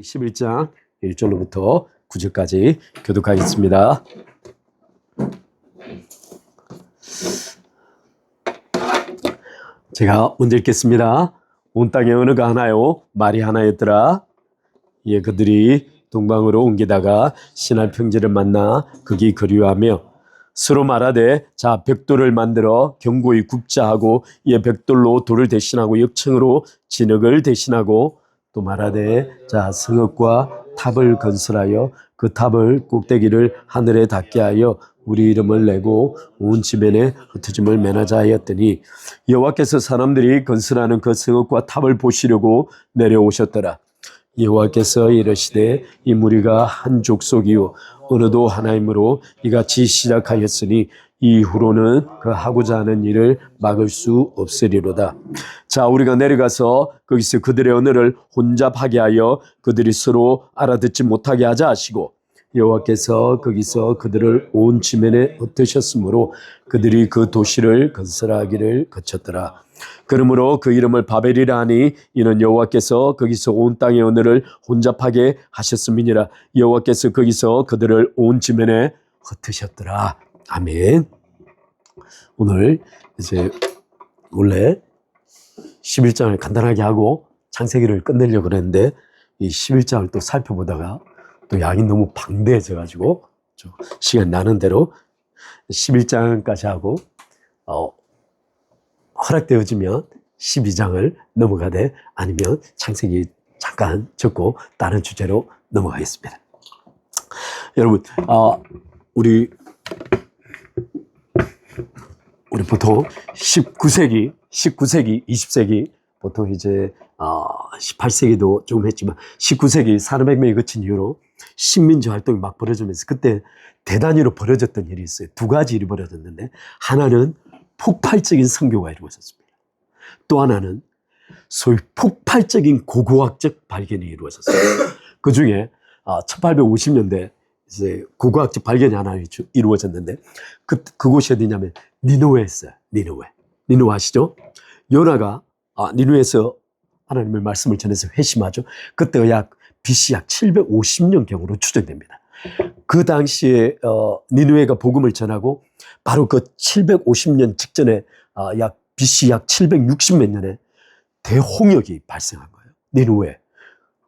11장 1절로부터 9절까지 교독하겠습니다. 제가 먼저 읽겠습니다. 온 땅에 언어가 하나요 말이 하나였더라. 이에 그들이 동방으로 옮기다가 시날 평지를 만나 거기 거류하며 서로 말하되 자 벽돌을 만들어 견고히 굽자 하고 이에 벽돌로 돌을 대신하고 역청으로 진흙을 대신하고 또 말하되 자 성읍과 탑을 건설하여 그 탑을 꼭대기를 하늘에 닿게 하여 우리 이름을 내고 온 지면에 흩어짐을 면하자 하였더니 여호와께서 사람들이 건설하는 그 성읍과 탑을 보시려고 내려오셨더라. 여호와께서 이르시되 이 무리가 한 족속이요 언어도 하나이므로 이같이 시작하였으니 이후로는 그 하고자 하는 일을 막을 수 없으리로다. 자, 우리가 내려가서 거기서 그들의 언어를 혼잡하게 하여 그들이 서로 알아듣지 못하게 하자 하시고 여호와께서 거기서 그들을 온 지면에 흩으셨으므로 그들이 그 도시를 건설하기를 거쳤더라. 그러므로 그 이름을 바벨이라 하니 이는 여호와께서 거기서 온 땅의 언어를 혼잡하게 하셨음이니라. 여호와께서 거기서 그들을 온 지면에 흩으셨더라. 아멘. 오늘 이제 원래 11장을 간단하게 하고 창세기를 끝내려고 그랬는데 이 11장을 또 살펴보다가 또 양이 너무 방대해져 가지고 시간 나는 대로 11장까지 하고 허락되어지면 12장을 넘어가되 아니면 창세기 잠깐 적고 다른 주제로 넘어가겠습니다. 여러분 우리 보통 19세기, 20세기 보통 이제 18세기도 조금 했지만 19세기 산업혁명이 거친 이후로 식민지 활동이 막 벌어지면서 그때 대단위로 벌어졌던 일이 있어요. 두 가지 일이 벌어졌는데 하나는 폭발적인 선교가 이루어졌습니다. 또 하나는 소위 폭발적인 고고학적 발견이 이루어졌어요. 그 중에 1850년대 이제 고고학적 발견이 하나 이루어졌는데 그곳이 어디냐면 니느웨였어요. 니느웨 아시죠? 요나가 니느웨에서 하나님의 말씀을 전해서 회심하죠. 그때가 약 BC 약 750년경으로 추정됩니다. 그 당시에 니느웨가 복음을 전하고 바로 그 750년 직전에 약 BC 약 760몇 년에 대홍역이 발생한 거예요. 니느웨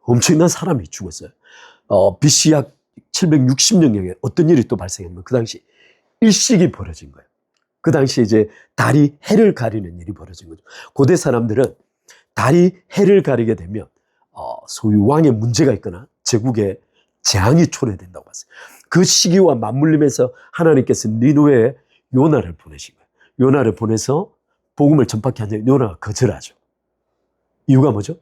엄청난 사람이 죽었어요. BC 약 760년경에 어떤 일이 또 발생했냐면 그 당시 일식이 벌어진 거예요. 그 당시 이제 달이 해를 가리는 일이 벌어진 거죠. 고대 사람들은 달이 해를 가리게 되면 소위 왕의 문제가 있거나 제국에 재앙이 초래된다고 봤어요. 그 시기와 맞물리면서 하나님께서 니느웨에 요나를 보내신 거예요. 요나를 보내서 복음을 전파케 하는데 요나가 거절하죠. 이유가 뭐죠?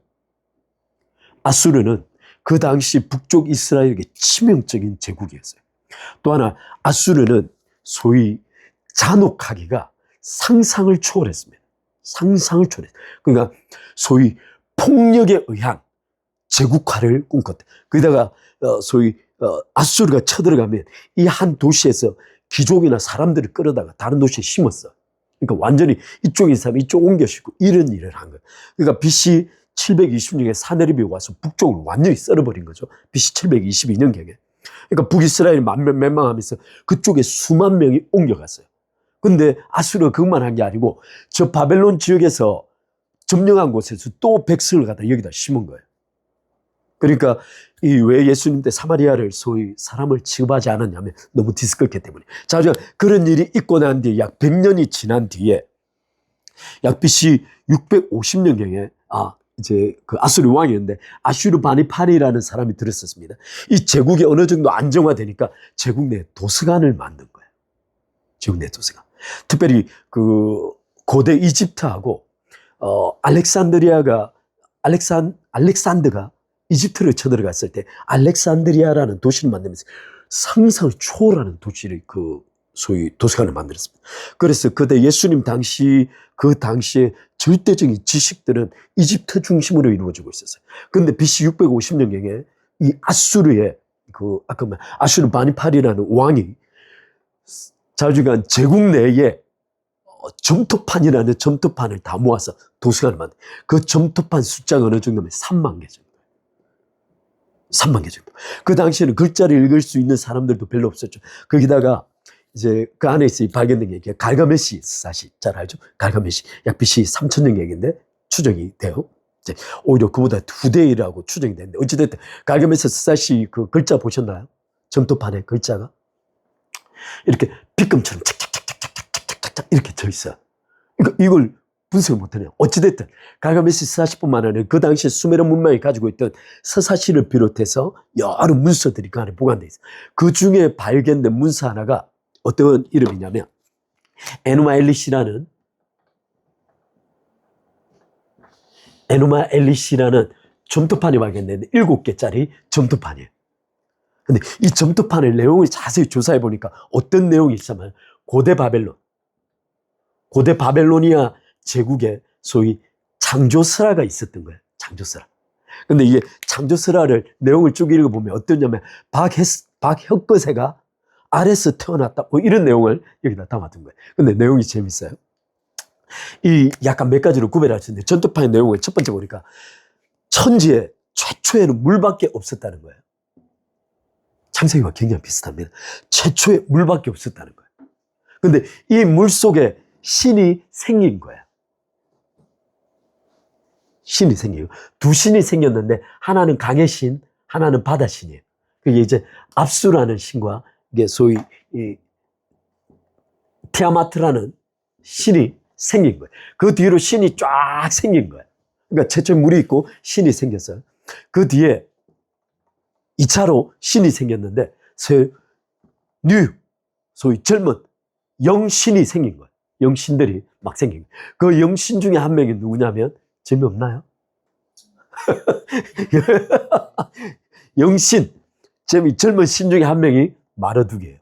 아수르는 그 당시 북쪽 이스라엘에게 치명적인 제국이었어요. 또 하나 아수르는 소위 잔혹하기가 상상을 초월했습니다. 상상을 초월했어요. 그러니까 소위 폭력에 의한 제국화를 꿈꿨대. 거기다가 소위 아수르가 쳐들어가면 이 한 도시에서 귀족이나 사람들을 끌어다가 다른 도시에 심었어. 그러니까 완전히 이쪽에 있는 사람이 이쪽 옮겨 싣고 이런 일을 한 거예요. 그러니까 BC 720년에 사네립이 와서 북쪽을 완전히 썰어버린 거죠. BC 722년경에. 그러니까 북이스라엘이 멸망하면서 그쪽에 수만 명이 옮겨갔어요. 근데 아수르가 그것만 한 게 아니고 저 바벨론 지역에서 점령한 곳에서 또 백성을 갖다 여기다 심은 거예요. 그러니까 이 왜 예수님 때 사마리아를 소위 사람을 취급하지 않았냐면 너무 뒤섞였기 때문에. 자, 그런 일이 있고 난 뒤에 약 100년이 지난 뒤에 약 BC 650년경에 이제 그 아수르 왕이었는데 아슈르바니판이라는 사람이 들었었습니다. 이 제국이 어느 정도 안정화되니까 제국 내 도서관을 만든 거예요. 제국 내 도서관. 특별히 그 고대 이집트하고 알렉산더가 이집트를 쳐들어갔을 때 알렉산드리아라는 도시를 만들면서 상상을 초월하는 도시를 그 소위 도서관을 만들었습니다. 그래서 그때 예수님 당시에 절대적인 지식들은 이집트 중심으로 이루어지고 있었어요. 그런데 BC 650년경에 이 아수르의 아슈르바니팔이라는 왕이 자주간 제국 내에 점토판이라는 점토판을 다 모아서 도서관을 만든 그 점토판 숫자가 어느 정도면 3만 개 정도. 3만 개 정도. 그 당시에는 글자를 읽을 수 있는 사람들도 별로 없었죠. 거기다가 이제 그 안에 있어 발견된 게 갈가메시 사시 잘 알죠? 갈가메시 약 BC 3000년 얘기인데 추정이 돼요. 이제 오히려 그보다 2대 1이라고 추정이 되는데 어찌됐든 갈가메시 사시 그 글자 보셨나요? 점토판에 글자가 이렇게 빗금처럼 착착착착착착착 이렇게 져 있어요. 그러니까 이걸 분석을 못하네요. 어찌됐든 갈가메시 사시뿐만 아니라 그 당시에 수메르 문명이 가지고 있던 서사시를 비롯해서 여러 문서들이 그 안에 보관되어 있어요. 그 중에 발견된 문서 하나가 어떤 이름이냐면 에누마 엘리시라는 점토판이 발견됐는데 7개짜리 점토판이에요. 근데 이 점토판의 내용을 자세히 조사해 보니까 어떤 내용이 있냐면 고대 바벨로니아 제국에 소위 창조설화가 있었던 거예요. 창조설화. 근데 이게 창조설화를 내용을 쭉 읽어보면 어떠냐면 박혁거세가 아래서 태어났다 뭐 이런 내용을 여기다 담아둔 거예요. 근데 내용이 재밌어요. 이 약간 몇 가지로 구별할 수 있는데 점토판의 내용을 첫 번째 보니까 천지에 최초에는 물밖에 없었다는 거예요. 창세기와 굉장히 비슷합니다. 최초에 물밖에 없었다는 거예요. 근데 이 물 속에 신이 생긴 거예요. 신이 생기고 두 신이 생겼는데 하나는 강의 신, 하나는 바다 신이에요. 그게 이제 압수라는 신과 이게 소위 이 티아마트라는 신이 생긴 거예요. 그 뒤로 신이 쫙 생긴 거예요. 그러니까 최초에 물이 있고 신이 생겼어요. 그 뒤에 2차로 신이 생겼는데 소위 젊은 영신이 생긴 거예요. 영신들이 막 생긴 거예요. 그 영신 중에 한 명이 누구냐면 재미없나요? 영신, 젊은 신 중에 한 명이 마르둑이에요.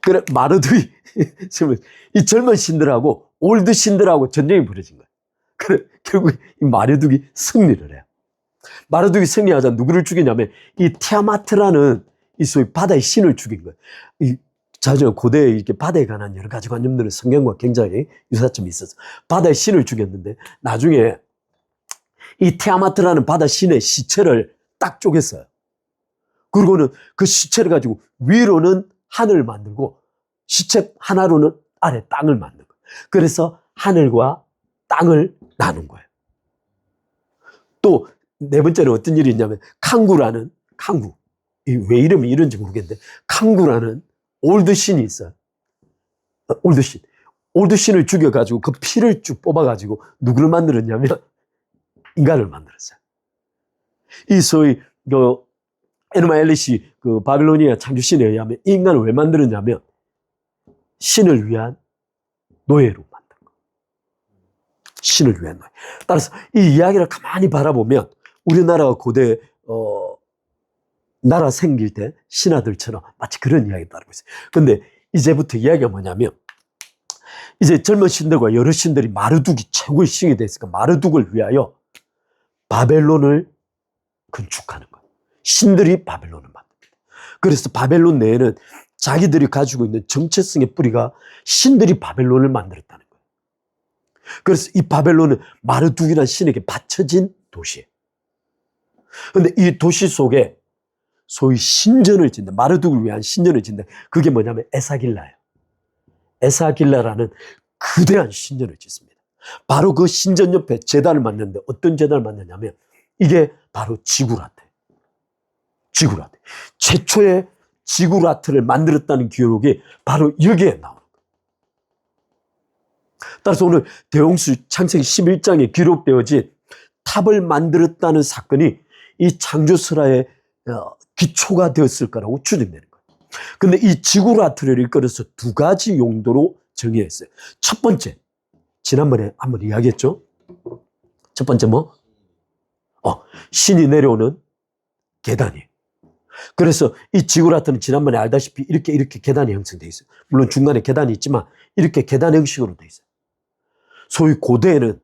그래, 마르둑이, 이 젊은 신들하고 올드 신들하고 전쟁이 벌어진 거예요. 그래, 결국 이 마르둑이 승리를 해요. 마르둑이 승리하자 누구를 죽이냐면 이 티아마트라는 이 소위 바다의 신을 죽인 거예요. 이 자주 고대에 이렇게 바다에 관한 여러 가지 관념들은 성경과 굉장히 유사점이 있었어. 바다의 신을 죽였는데 나중에 이 티아마트라는 바다 신의 시체를 딱 쪼갰어요. 그리고는 그 시체를 가지고 위로는 하늘을 만들고 시체 하나로는 아래 땅을 만든 거예요. 그래서 하늘과 땅을 나눈 거예요. 또 네 번째는 어떤 일이 있냐면 캉구라는 왜 이름이 이런지 모르겠는데 캉구라는 올드 신이 있어요. 올드 신을 죽여가지고 그 피를 쭉 뽑아가지고 누구를 만들었냐면 인간을 만들었어요. 이 소위 에누마 엘리시 그 바빌로니아 창조신에 의하면 이 인간을 왜 만들었냐면 신을 위한 노예로 만든 거예요. 신을 위한 노예. 따라서 이 이야기를 가만히 바라보면 우리나라가 고대 나라 생길 때 신하들처럼 마치 그런 이야기를 따르고 있어요. 근데 이제부터 이야기가 뭐냐면 이제 젊은 신들과 여러 신들이 마르둑이 최고의 신이 됐으니까 마르둑을 위하여 바벨론을 건축하는 거예요. 신들이 바벨론을 만듭니다. 그래서 바벨론 내에는 자기들이 가지고 있는 정체성의 뿌리가 신들이 바벨론을 만들었다는 거예요. 그래서 이 바벨론은 마르둑이라는 신에게 바쳐진 도시예요. 그런데 이 도시 속에 소위 신전을 짓는다. 마르둑을 위한 신전을 짓는다. 그게 뭐냐면 에사길라예요. 에사길라라는 거대한 신전을 짓습니다. 바로 그 신전 옆에 제단을 만드는데 어떤 제단을 만드냐면 이게 바로 지구라트예요. 지구라트. 최초의 지구라트를 만들었다는 기록이 바로 여기에 나오는 거예요. 따라서 오늘 대홍수 창세기 11장에 기록되어진 탑을 만들었다는 사건이 이 창조설화의 기초가 되었을 거라고 추정되는 거예요. 근데 이 지구라트를 일컬어서 두 가지 용도로 정의했어요. 첫 번째, 지난번에 한번 이야기했죠? 첫 번째 뭐? 신이 내려오는 계단이에요. 그래서 이 지구라트는 지난번에 알다시피 이렇게 계단이 형성되어 있어요. 물론 중간에 계단이 있지만 이렇게 계단 형식으로 되어 있어요. 소위 고대에는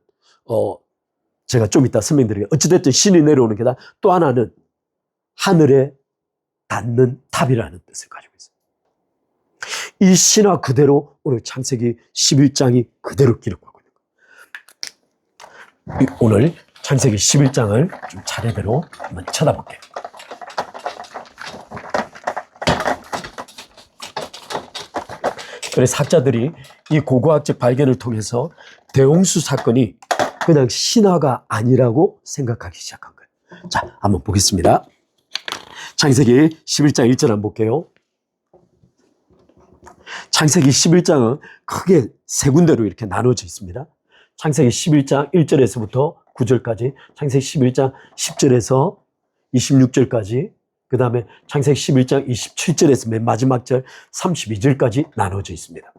제가 좀 이따 설명드릴게요. 어찌됐든 신이 내려오는 계단, 또 하나는 하늘에 닿는 탑이라는 뜻을 가지고 있어요. 이 신화 그대로 오늘 창세기 11장이 그대로 기록하고 있는 거예요. 오늘 창세기 11장을 좀 차례대로 한번 쳐다볼게요. 그래서 학자들이 이 고고학적 발견을 통해서 대홍수 사건이 그냥 신화가 아니라고 생각하기 시작한 거예요. 자, 한번 보겠습니다. 창세기 11장 1절 한번 볼게요. 창세기 11장은 크게 세 군데로 이렇게 나눠져 있습니다. 창세기 11장 1절에서부터 9절까지, 창세기 11장 10절에서 26절까지, 그 다음에 창세기 11장 27절에서 맨 마지막 절 32절까지 나눠져 있습니다.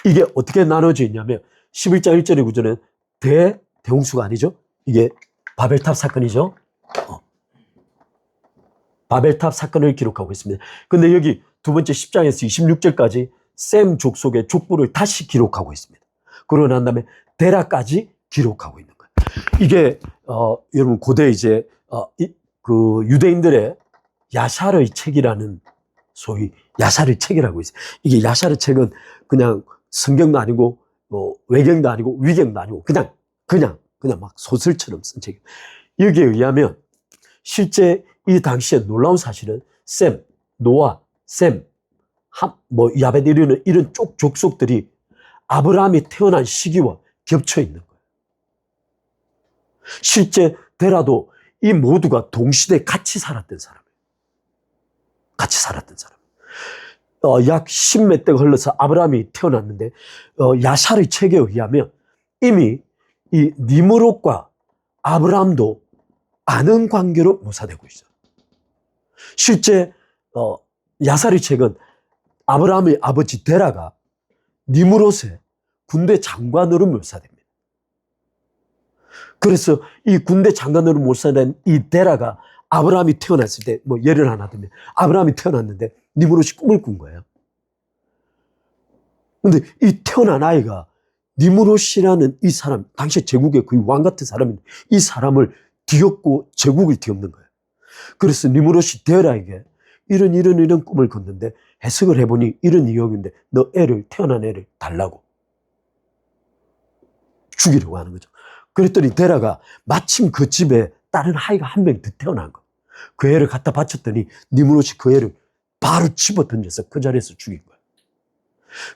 이게 어떻게 나눠져 있냐면 11장 1절에 9절은 대홍수가 아니죠. 이게 바벨탑 사건이죠. 바벨탑 사건을 기록하고 있습니다. 근데 여기 두 번째 10장에서 26절까지 셈 족속의 족보를 다시 기록하고 있습니다. 그러고 난 다음에 데라까지 기록하고 있는 거예요. 이게 여러분 고대 이제 그 유대인들의 야샤르의 책이라는 소위 야샤르 책이라고 있어요. 이게 야샤르 책은 그냥 성경도 아니고 외경도 아니고 위경도 아니고 그냥 막 소설처럼 쓴 책이에요. 여기에 의하면 실제 이 당시에 놀라운 사실은 셈, 노아, 셈, 야벳 이런 쪽 족속들이 아브라함이 태어난 시기와 겹쳐 있는 거예요. 실제 데라도 이 모두가 동시대에 같이 살았던 사람이에요. 같이 살았던 사람. 약 10몇 대가 흘러서 아브라함이 태어났는데 야샤르의 책에 의하면 이미 이 니므롯과 아브라함도 아는 관계로 묘사되고 있어요. 실제 야사리 책은 아브라함의 아버지 데라가 니므롯의 군대 장관으로 묘사됩니다. 그래서 이 군대 장관으로 묘사된 이 데라가 아브라함이 태어났을 때 예를 하나 들면 아브라함이 태어났는데 니므롯이 꿈을 꾼 거예요. 근데 이 태어난 아이가 니므롯이라는 이 사람, 당시 제국의 거의 왕 같은 사람인데 이 사람을 뒤엎고 제국을 뒤엎는 거예요. 그래서 니므롯이 데라에게 이런 꿈을 꿨는데 해석을 해보니 이런 내용인데 너 태어난 애를 달라고 죽이려고 하는 거죠. 그랬더니 데라가 마침 그 집에 다른 아이가 한 명 더 태어난 거. 그 애를 갖다 바쳤더니 니므롯이 그 애를 바로 집어 던져서 그 자리에서 죽인 거예요.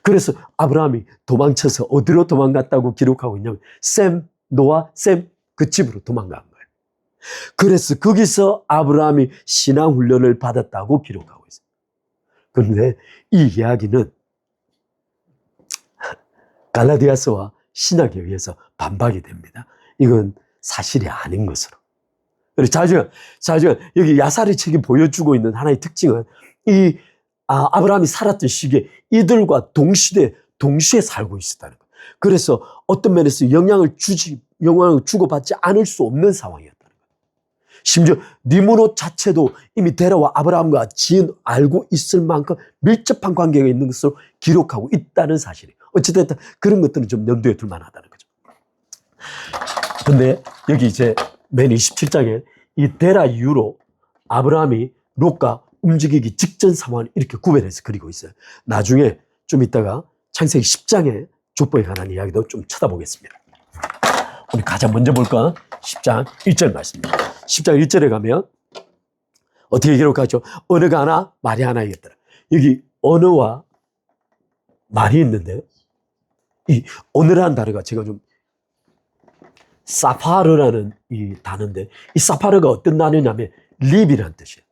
그래서 아브라함이 도망쳐서 어디로 도망갔다고 기록하고 있냐면 셈, 노아, 셈 그 집으로 도망간 거예요. 그래서 거기서 아브라함이 신앙훈련을 받았다고 기록하고 있어요. 그런데 이 이야기는 갈라디아서와 신학에 의해서 반박이 됩니다. 이건 사실이 아닌 것으로. 그리고 자주 여기 야사리 책이 보여주고 있는 하나의 특징은 이 아브라함이 살았던 시기에 이들과 동시에 살고 있었다는 거예요. 그래서 어떤 면에서 영향을 주고받지 않을 수 없는 상황이었다는 거예요. 심지어 니므롯 자체도 이미 데라와 아브라함과 알고 있을 만큼 밀접한 관계가 있는 것으로 기록하고 있다는 사실이에요. 어쨌든 그런 것들은 좀 염두에 둘 만하다는 거죠. 근데 여기 이제 맨 27장에 이 데라 이후로 아브라함이 롯과 움직이기 직전 상황을 이렇게 구별해서 그리고 있어요. 나중에 좀 이따가 창세기 10장의 족보에 관한 이야기도 좀 쳐다보겠습니다. 우리 가장 먼저 볼까? 10장 1절 말씀입니다. 10장 1절에 가면 어떻게 기록하죠? 언어가 하나, 말이 하나이겠더라. 여기 언어와 말이 있는데 이 언어라는 단어가 제가 좀 사파르라는 이 단어인데 이 사파르가 어떤 단어냐면 립이라는 뜻이에요.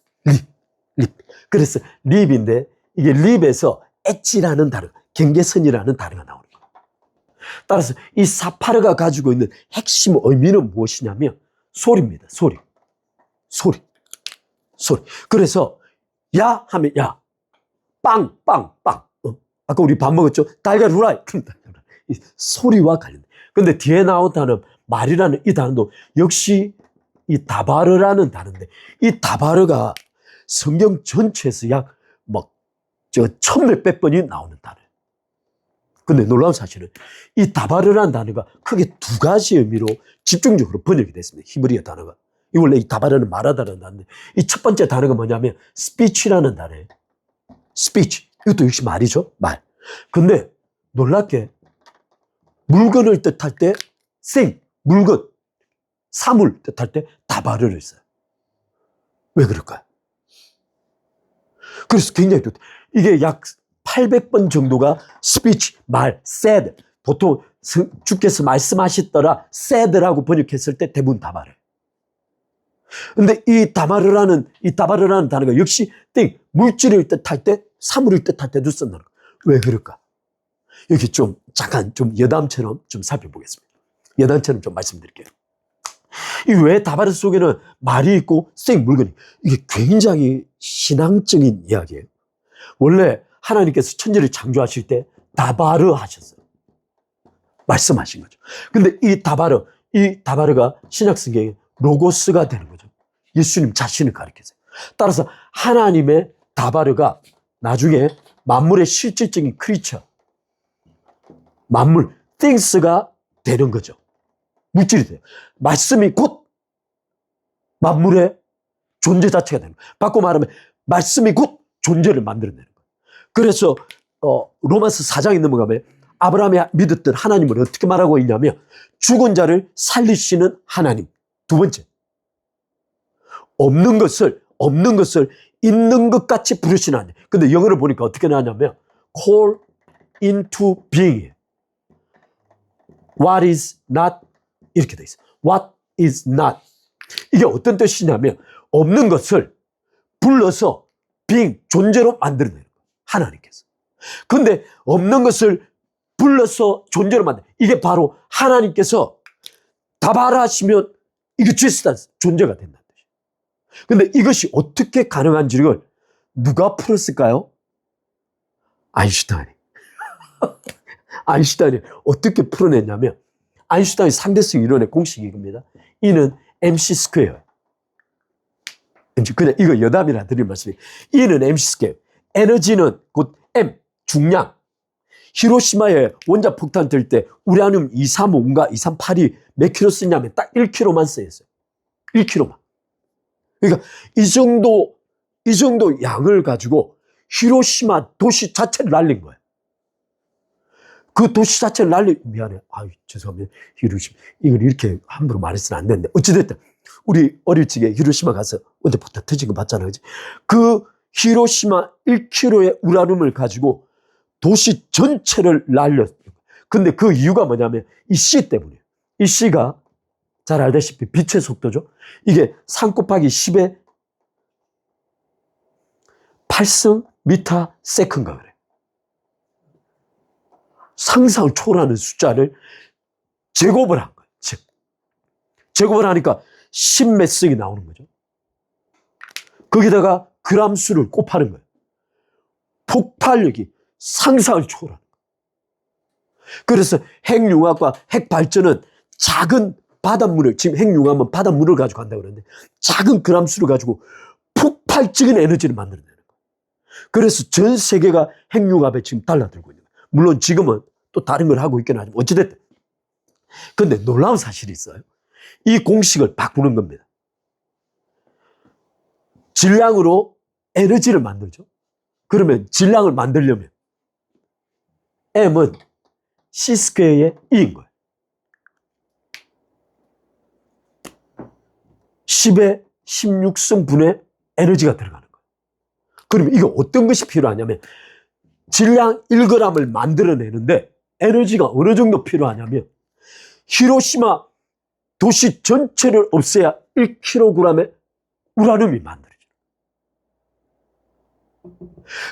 립. 그래서 립인데 이게 립에서 엣지라는 단어, 경계선이라는 단어가 나오는 거예요. 따라서 이 사파르가 가지고 있는 핵심 의미는 무엇이냐면 소리입니다. 소리. 그래서 야 하면 야, 빵. 아까 우리 밥 먹었죠? 달걀 후라이. 이 소리와 관련돼. 근데 뒤에 나온 단어 말이라는 이 단어도 역시 이 다바르라는 단어인데 이 다바르가 성경 전체에서 약 1000몇백 번이 나오는 단어예요. 근데 놀라운 사실은 이 다바르라는 단어가 크게 두 가지 의미로 집중적으로 번역이 됐습니다. 히브리어 단어가. 이 원래 이 다바르는 말하다는 단어인데 이 첫 번째 단어가 뭐냐면 스피치라는 단어예요. 스피치. 이것도 역시 말이죠. 말. 근데 놀랍게 물건을 뜻할 때 물건. 사물 뜻할 때 다바르를 써요. 왜 그럴까요? 그래서 굉장히 좋다. 이게 약 800번 정도가 스피치, 말, said. 보통 주께서 말씀하셨더라, said라고 번역했을 때 대부분 다바르. 근데 이 다바르라는 단어가 역시 물질을 뜻할 때, 사물을 뜻할 때도 쓴다는 거예요. 왜 그럴까? 여기 잠깐 여담처럼 좀 살펴보겠습니다. 여담처럼 좀 말씀드릴게요. 이 왜 다바르 속에는 말이 있고 물건이, 이게 굉장히 신앙적인 이야기예요. 원래 하나님께서 천지를 창조하실 때 다바르 하셨어요. 말씀하신 거죠. 근데 이 다바르가 신약 성경에 로고스가 되는 거죠. 예수님 자신을 가리켜서요. 따라서 하나님의 다바르가 나중에 만물의 실질적인 크리처, 만물, things가 되는 거죠. 물질이 돼요. 말씀이 곧 만물의 존재 자체가 되는 거예요. 바꿔 말하면 말씀이 곧 존재를 만들어내는 거예요. 그래서 로마서 4장에 넘어가면 아브라함이 믿었던 하나님을 어떻게 말하고 있냐면 죽은 자를 살리시는 하나님. 두 번째, 없는 것을 있는 것 같이 부르시는 하나님. 근데 영어를 보니까 어떻게 나왔냐면 call into being. What is not 이렇게 돼 있어요. What is not. 이게 어떤 뜻이냐면 없는 것을 불러서 being, 존재로 만들어내는 거예요. 하나님께서. 근데 없는 것을 불러서 존재로 만드는, 이게 바로 하나님께서 다바라시면 이게 존재가 된다는 뜻이에요. 근데 이것이 어떻게 가능한지를 누가 풀었을까요? 아인슈타인이. 아인슈타인이 어떻게 풀어냈냐면 아인슈타인 상대성 이론의 공식이 이겁니다. E는 MC 스퀘어예요. 그냥 이거 여담이라 드릴 말씀이, E는 MC 스퀘어. 에너지는 곧 M, 중량. 히로시마에 원자 폭탄 들 때 우라늄 235인가 238이 몇 킬로 쓰냐면 딱 1킬로만 쓰였어요. 1킬로만. 그러니까 이 정도 양을 가지고 히로시마 도시 자체를 날린 거예요. 그 도시 자체를 미안해. 죄송합니다. 히로시마. 이걸 이렇게 함부로 말해서는 안 되는데. 어찌됐든, 우리 어릴 적에 히로시마 가서 원자 폭탄 터진 거 봤잖아요. 그치? 그 히로시마 1kg의 우라늄을 가지고 도시 전체를 날렸어요. 근데 그 이유가 뭐냐면 이 C 때문이에요. 이 C가 잘 알다시피 빛의 속도죠. 이게 3 곱하기 10의 8승 미터 세컨가 그래요. 상상을 초월하는 숫자를 제곱을 한 거예요. 제곱을 하니까 10몇 승이 나오는 거죠. 거기다가 그람 수를 곱하는 거예요. 폭발력이 상상을 초월하는 거예요. 그래서 핵융합과 핵발전은 작은 바닷물을, 지금 핵융합은 바닷물을 가지고 한다고 그러는데 작은 그람 수를 가지고 폭발적인 에너지를 만들어내는 거예요. 그래서 전 세계가 핵융합에 지금 달라들고 있는 거예요. 물론 지금은 또 다른 걸 하고 있긴 하지만 어찌됐든. 그런데 놀라운 사실이 있어요. 이 공식을 바꾸는 겁니다. 질량으로 에너지를 만들죠. 그러면 질량을 만들려면 M은 C 스퀘어의 E인 거예요. 10의 16승분의 에너지가 들어가는 거예요. 그러면 이게 어떤 것이 필요하냐면 질량 1g을 만들어내는데 에너지가 어느 정도 필요하냐면 히로시마 도시 전체를 없애야 1kg의 우라늄이 만들어져요.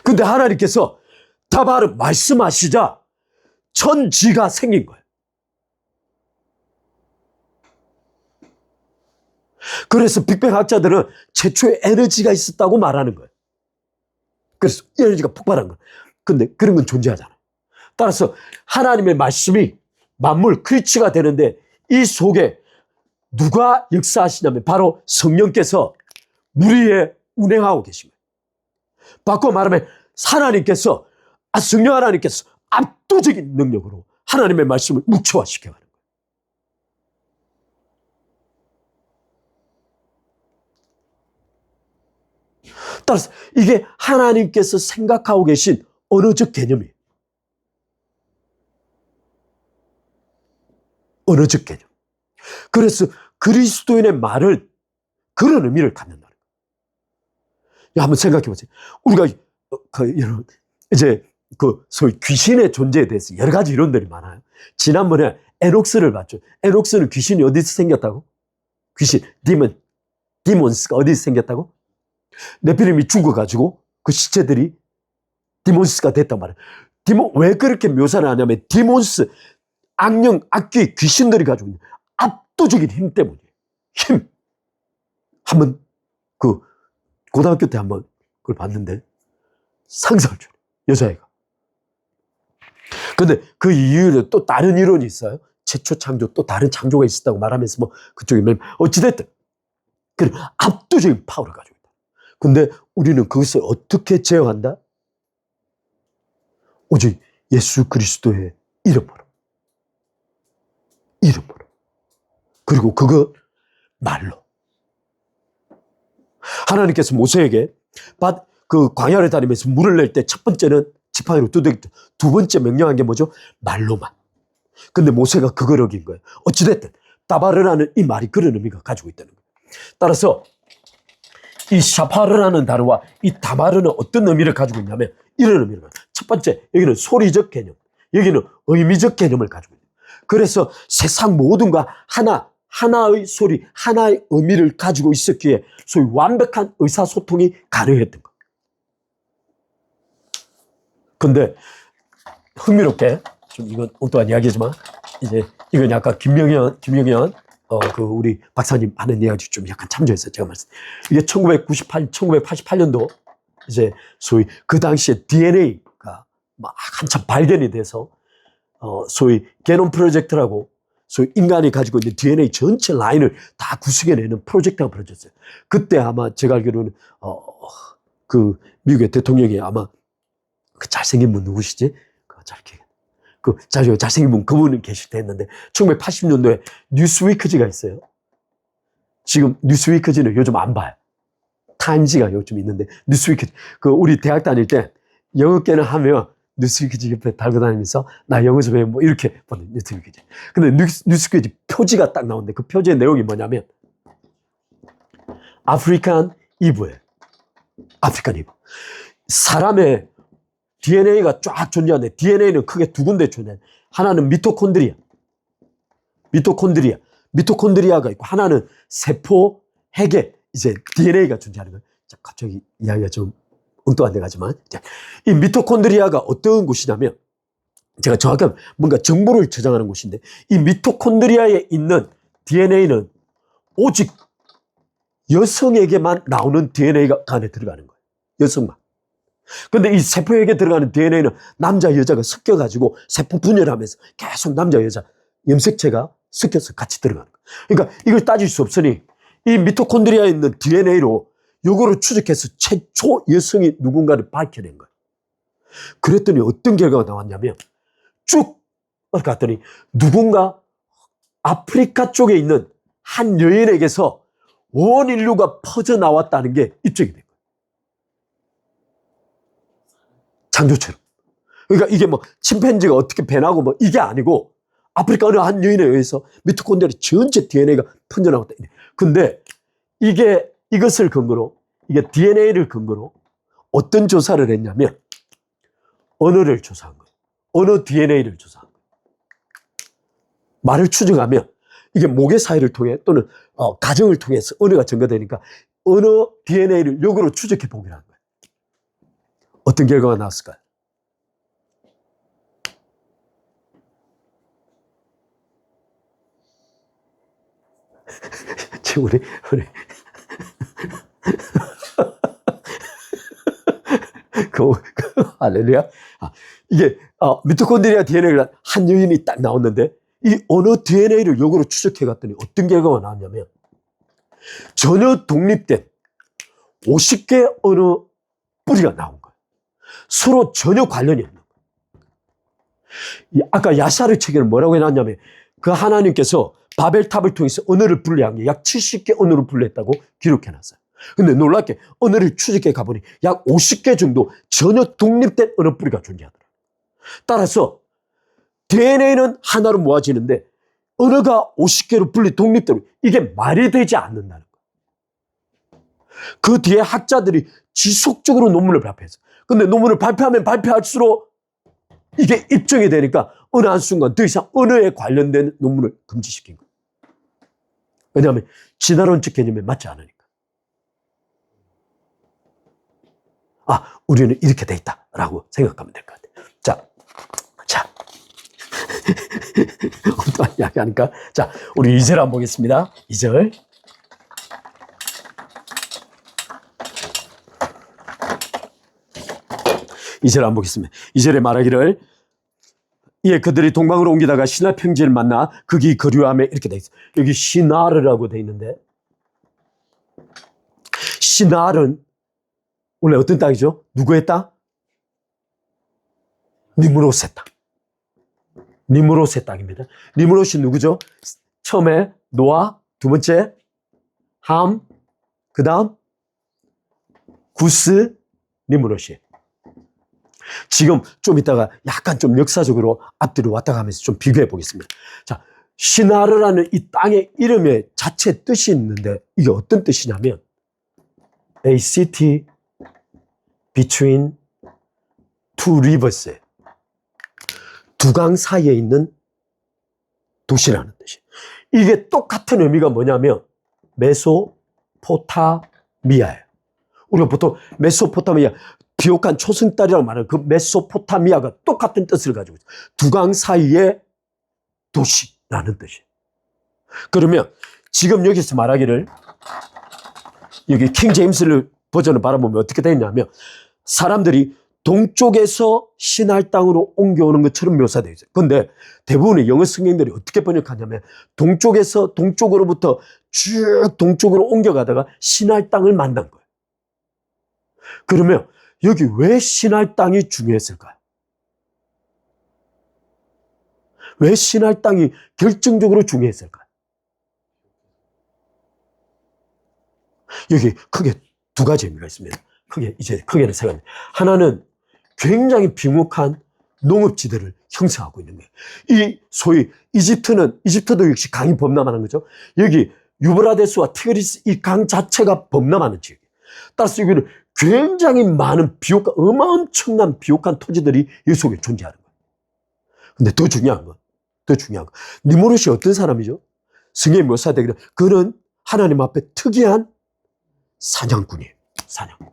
근데 하나님께서 다바르 말씀하시자 천지가 생긴 거예요. 그래서 빅뱅학자들은 최초의 에너지가 있었다고 말하는 거예요. 그래서 에너지가 폭발한 거예요. 근데 그런 건 존재하잖아요. 따라서 하나님의 말씀이 만물 크리처가 되는데 이 속에 누가 역사하시냐면 바로 성령께서 물 위에 운행하고 계신 거예요. 바꿔 말하면 하나님께서, 성령 하나님께서 압도적인 능력으로 하나님의 말씀을 묵체화시켜가는 거예요. 따라서 이게 하나님께서 생각하고 계신 언어적 개념이에요. 언어적 개념. 그래서 그리스도인의 말은 그런 의미를 갖는다는 거예요. 한번 생각해 보세요. 우리가 여러분 이제 소위 귀신의 존재에 대해서 여러 가지 이론들이 많아요. 지난번에 에녹스를 봤죠. 에녹스는 귀신이 어디서 생겼다고? 귀신, 디몬스가 어디서 생겼다고? 네피림이 죽어가지고 그 시체들이 디몬스가 됐단 말이에요. 왜 그렇게 묘사를 하냐면 디몬스, 악령, 악귀, 귀신들이 가지고 있는 압도적인 힘 때문이에요. 힘. 한번 고등학교 때 한번 그걸 봤는데 상상을 줘요. 여자애가. 근데 그 이유는 또 다른 이론이 있어요. 최초 창조, 또 다른 창조가 있었다고 말하면서 뭐 그쪽이 어찌됐든 그 압도적인 파워를 가지고 있다. 근데 우리는 그것을 어떻게 제어한다? 오직 예수 그리스도의 이름으로. 그리고 그거 말로. 하나님께서 모세에게 그 광야를 다니면서 물을 낼 때 첫 번째는 지팡이로 두들겼다. 두 번째 명령한 게 뭐죠? 말로만. 근데 모세가 그걸 어긴 거예요. 어찌됐든 따바르라는 이 말이 그런 의미가 가지고 있다는 거예요. 따라서 이 샤파르라는 단어와 이 다바르는 어떤 의미를 가지고 있냐면 이런 의미를 가지고 있어요. 첫 번째, 여기는 소리적 개념, 여기는 의미적 개념을 가지고 있어요. 그래서 세상 모든가 하나의 소리, 하나의 의미를 가지고 있었기에 소위 완벽한 의사소통이 가능했던 거예요. 근데 흥미롭게, 좀 이건 엉뚱한 이야기지만, 이제 이건 약간 김명현, 우리 박사님 하는 이야기 좀 약간 참조해서 제가 말씀. 이게 1988년도 이제 소위 그 당시에 DNA가 막 한참 발견이 돼서 소위 게놈 프로젝트라고 소위 인간이 가지고 있는 DNA 전체 라인을 다 구성해내는 프로젝트가 벌어졌어요. 그때 아마 제가 알기로는 그 미국의 대통령이 아마 그 잘생긴 분 누구시지? 잘생긴 분 그분은 계실 때 했는데 1980년도에 뉴스위크지가 있어요. 지금 뉴스위크지는 요즘 안 봐요. 타임지가 요즘 있는데 뉴스위크지. 우리 대학 다닐 때 영어계는 하면 뉴스위크지 옆에 달고 다니면서 나 영어 좀 해 뭐 이렇게 보는 뉴스위크지. 근데 뉴스위크지 표지가 딱 나오는데 그 표지의 내용이 뭐냐면 아프리칸 이브예요. 아프리칸 이브. 사람의 DNA가 쫙 존재하는데 DNA는 크게 두 군데 존재해요. 하나는 미토콘드리아가 있고 하나는 세포 핵에 이제 DNA가 존재하는 거예요. 자, 갑자기 이야기가 좀 엉뚱한 데 가지만 이 미토콘드리아가 어떤 곳이냐면 제가 정확하게 뭔가 정보를 저장하는 곳인데 이 미토콘드리아에 있는 DNA는 오직 여성에게만 나오는 DNA가 안에 들어가는 거예요. 여성만. 근데 이 세포에게 들어가는 DNA는 남자, 여자가 섞여가지고 세포 분열하면서 계속 남자, 여자 염색체가 섞여서 같이 들어가는 거예요. 그러니까 이걸 따질 수 없으니 이 미토콘드리아에 있는 DNA로 요거를 추적해서 최초 여성이 누군가를 밝혀낸 거예요. 그랬더니 어떤 결과가 나왔냐면 쭉 갔더니 누군가 아프리카 쪽에 있는 한 여인에게서 온 인류가 퍼져나왔다는 게 입증이 된 거예요. 창조처럼. 그러니까 이게 뭐 침팬지가 어떻게 변하고 뭐 이게 아니고 아프리카 어느 한 여인에 의해서 미토콘드리아 전체 DNA가 퍼져나왔다. 근데 이것을 근거로 이게 DNA를 근거로 어떤 조사를 했냐면 언어를 조사한 거예요. 언어 DNA를 조사한 거예요. 말을 추정하면 이게 모계 사회를 통해 또는 가정을 통해서 언어가 증가되니까 언어 DNA를 역으로 추적해 보기로 한 거예요. 어떤 결과가 나왔을까요? 지금 우리 할렐루야. 이게 미토콘드리아 DNA를 한 여인이 딱 나왔는데 이 언어 DNA를 역으로 추적해 갔더니 어떤 결과가 나왔냐면 전혀 독립된 50개 언어 뿌리가 나온 거예요. 서로 전혀 관련이 없는 거예요. 아까 야샤르 책에는 뭐라고 해놨냐면 그 하나님께서 바벨탑을 통해서 언어를 분리한 게 약 70개 언어를 분리했다고 기록해놨어요. 근데 놀랍게 언어를 추적해 가보니 약 50개 정도 전혀 독립된 언어 뿌리가 존재하더라. 따라서 DNA는 하나로 모아지는데 언어가 50개로 분리 독립되고 이게 말이 되지 않는다는 거예요. 그 뒤에 학자들이 지속적으로 논문을 발표했어요. 근데 논문을 발표하면 발표할수록 이게 입증이 되니까 어느 한순간 더 이상 언어에 관련된 논문을 금지시킨 거예요. 왜냐하면 진화론적 개념에 맞지 않으니까. 아, 우리는 이렇게 돼 있다라고 생각하면 될 것 같아요. 자. 엉뚱한 이야기 하니까. 자, 우리 2절 한번 보겠습니다. 2절. 2절 한번 보겠습니다. 2절에 말하기를 이에 그들이 동방으로 옮기다가 시나 평지를 만나 거기 거류함에 이렇게 돼 있어요. 여기 시나르라고 돼 있는데 시나르는 원래 어떤 땅이죠? 누구의 땅? 니므롯의 땅. 니므롯의 땅입니다. 니므롯이 누구죠? 처음에 노아, 두 번째 함, 그 다음 구스, 니므롯이. 지금 좀 이따가 약간 좀 역사적으로 앞뒤로 왔다 가면서 좀 비교해 보겠습니다. 자, 시나르라는 이 땅의 이름의 자체 뜻이 있는데 이게 어떤 뜻이냐면 A city between two rivers, 두 강 사이에 있는 도시라는 뜻이에요. 이게 똑같은 의미가 뭐냐면 메소포타미아예요. 우리가 보통 메소포타미아 비옥한 초승달이라고 말하는 그 메소포타미아가 똑같은 뜻을 가지고 있어요. 두 강 사이의 도시라는 뜻이에요. 그러면 지금 여기서 말하기를 여기 킹 제임스 버전을 바라보면 어떻게 되어 있냐면 사람들이 동쪽에서 신할 땅으로 옮겨오는 것처럼 묘사되어 있어요. 그런데 대부분의 영어 성경들이 어떻게 번역하냐면 동쪽에서 동쪽으로부터 쭉 동쪽으로 옮겨가다가 신할 땅을 만난 거예요. 그러면 여기 왜 신할 땅이 중요했을까요? 왜 신할 땅이 결정적으로 중요했을까요? 여기 크게 두 가지 의미가 있습니다. 크게는 세 가지. 하나는 굉장히 빈곡한 농업지대를 형성하고 있는 거예요. 이 소위 이집트도 역시 강이 범람하는 거죠. 여기 유브라데스와 티그리스 이 강 자체가 범람하는 지역이에요. 따라서 여기는 굉장히 많은 엄청난 비옥한 토지들이 이 속에 존재하는 거예요. 근데 더 중요한 건, 니므롯이 어떤 사람이죠? 성경에 묘사되기를 그는 하나님 앞에 특이한 사냥꾼이에요. 사냥꾼.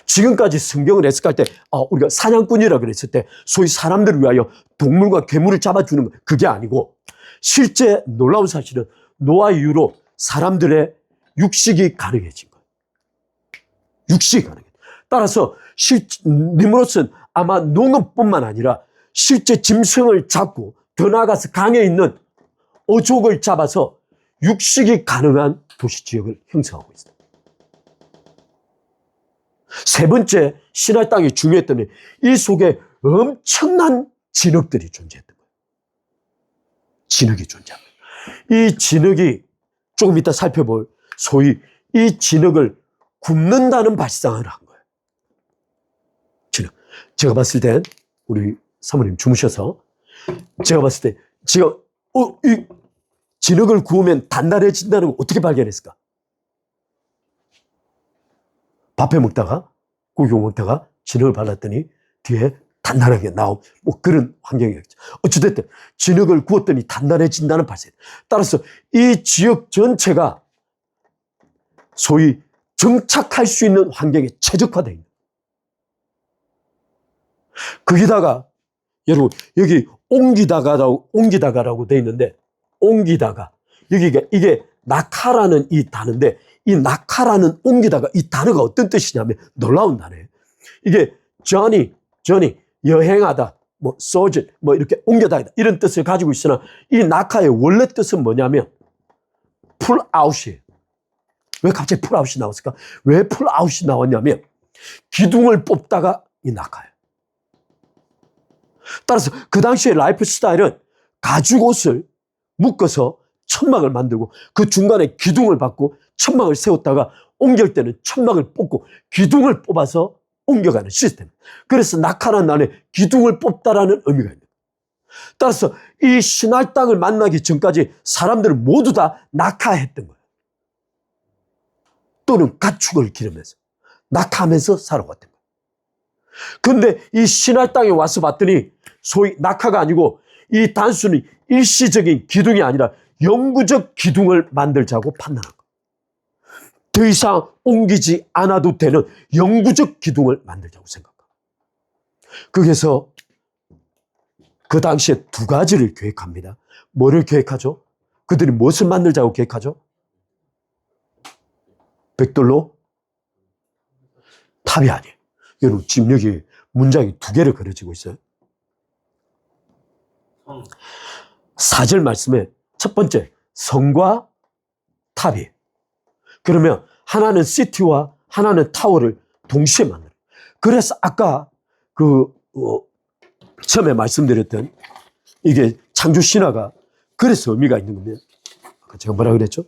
지금까지 성경을 해석할 때 우리가 사냥꾼이라 그랬을 때 소위 사람들을 위하여 동물과 괴물을 잡아주는 거 그게 아니고 실제 놀라운 사실은 노아 이후로 사람들의 육식이 가능해진 거예요. 육식이 가능해요. 따라서 니므롯은 아마 농업뿐만 아니라 실제 짐승을 잡고 더 나아가서 강에 있는 어족을 잡아서 육식이 가능한 도시지역을 형성하고 있어요. 세 번째, 신할 땅이 중요했더니 이 속에 엄청난 진흙들이 존재했던 거예요. 진흙이 존재합니다. 이 진흙이 조금 이따 살펴볼 소위 이 진흙을 굽는다는 발상을 한 거예요. 진흙. 제가 봤을 땐 우리 사모님 주무셔서 제가 봤을 때 제가 이 진흙을 구우면 단단해진다는 걸 어떻게 발견했을까? 밥해 먹다가 고기 먹다가 진흙을 발랐더니 뒤에 단단하게 나오고 그런 환경이었죠. 어찌됐든 진흙을 구웠더니 단단해진다는 발생. 따라서 이 지역 전체가 소위 정착할 수 있는 환경에 최적화되어 있는. 거기다가 여러분 여기 옮기다가라고 되어 있는데 옮기다가 여기가 이게 낙하라는 이 단어인데 이 낙하라는 옮기다가 이 단어가 어떤 뜻이냐면 놀라운 단어예요. 이게 journey 여행하다 sojourn 이렇게 옮겨다니다 이런 뜻을 가지고 있으나 이 낙하의 원래 뜻은 뭐냐면 pull out이에요. 왜 갑자기 pull out이 나왔을까? 왜 pull out이 나왔냐면 기둥을 뽑다가 이 낙하예요. 따라서 그 당시의 라이프 스타일은 가죽옷을 묶어서 천막을 만들고 그 중간에 기둥을 받고 천막을 세웠다가 옮길 때는 천막을 뽑고 기둥을 뽑아서 옮겨가는 시스템. 그래서 낙하라는 안에 기둥을 뽑다라는 의미가 있는 거예요. 따라서 이 신할 땅을 만나기 전까지 사람들을 모두 다 낙하했던 거예요. 또는 가축을 기르면서 낙하하면서 살아왔던 거예요. 그런데 이 신할 땅에 와서 봤더니 소위 낙하가 아니고 이 단순히 일시적인 기둥이 아니라 영구적 기둥을 만들자고 판단한 거예요. 더 이상 옮기지 않아도 되는 영구적 기둥을 만들자고 생각합니다. 그래서 그 당시에 두 가지를 계획합니다. 뭐를 계획하죠? 그들이 무엇을 만들자고 계획하죠? 벽돌로? 탑이 아니에요. 여러분 지금 여기 문장이 두 개를 그려지고 있어요. 4절 말씀에 첫 번째 성과 탑이에요. 그러면 하나는 시티와 하나는 타워를 동시에 만들어요. 그래서 아까 처음에 말씀드렸던 이게 창조 신화가 그래서 의미가 있는 겁니다. 아까 제가 뭐라 그랬죠?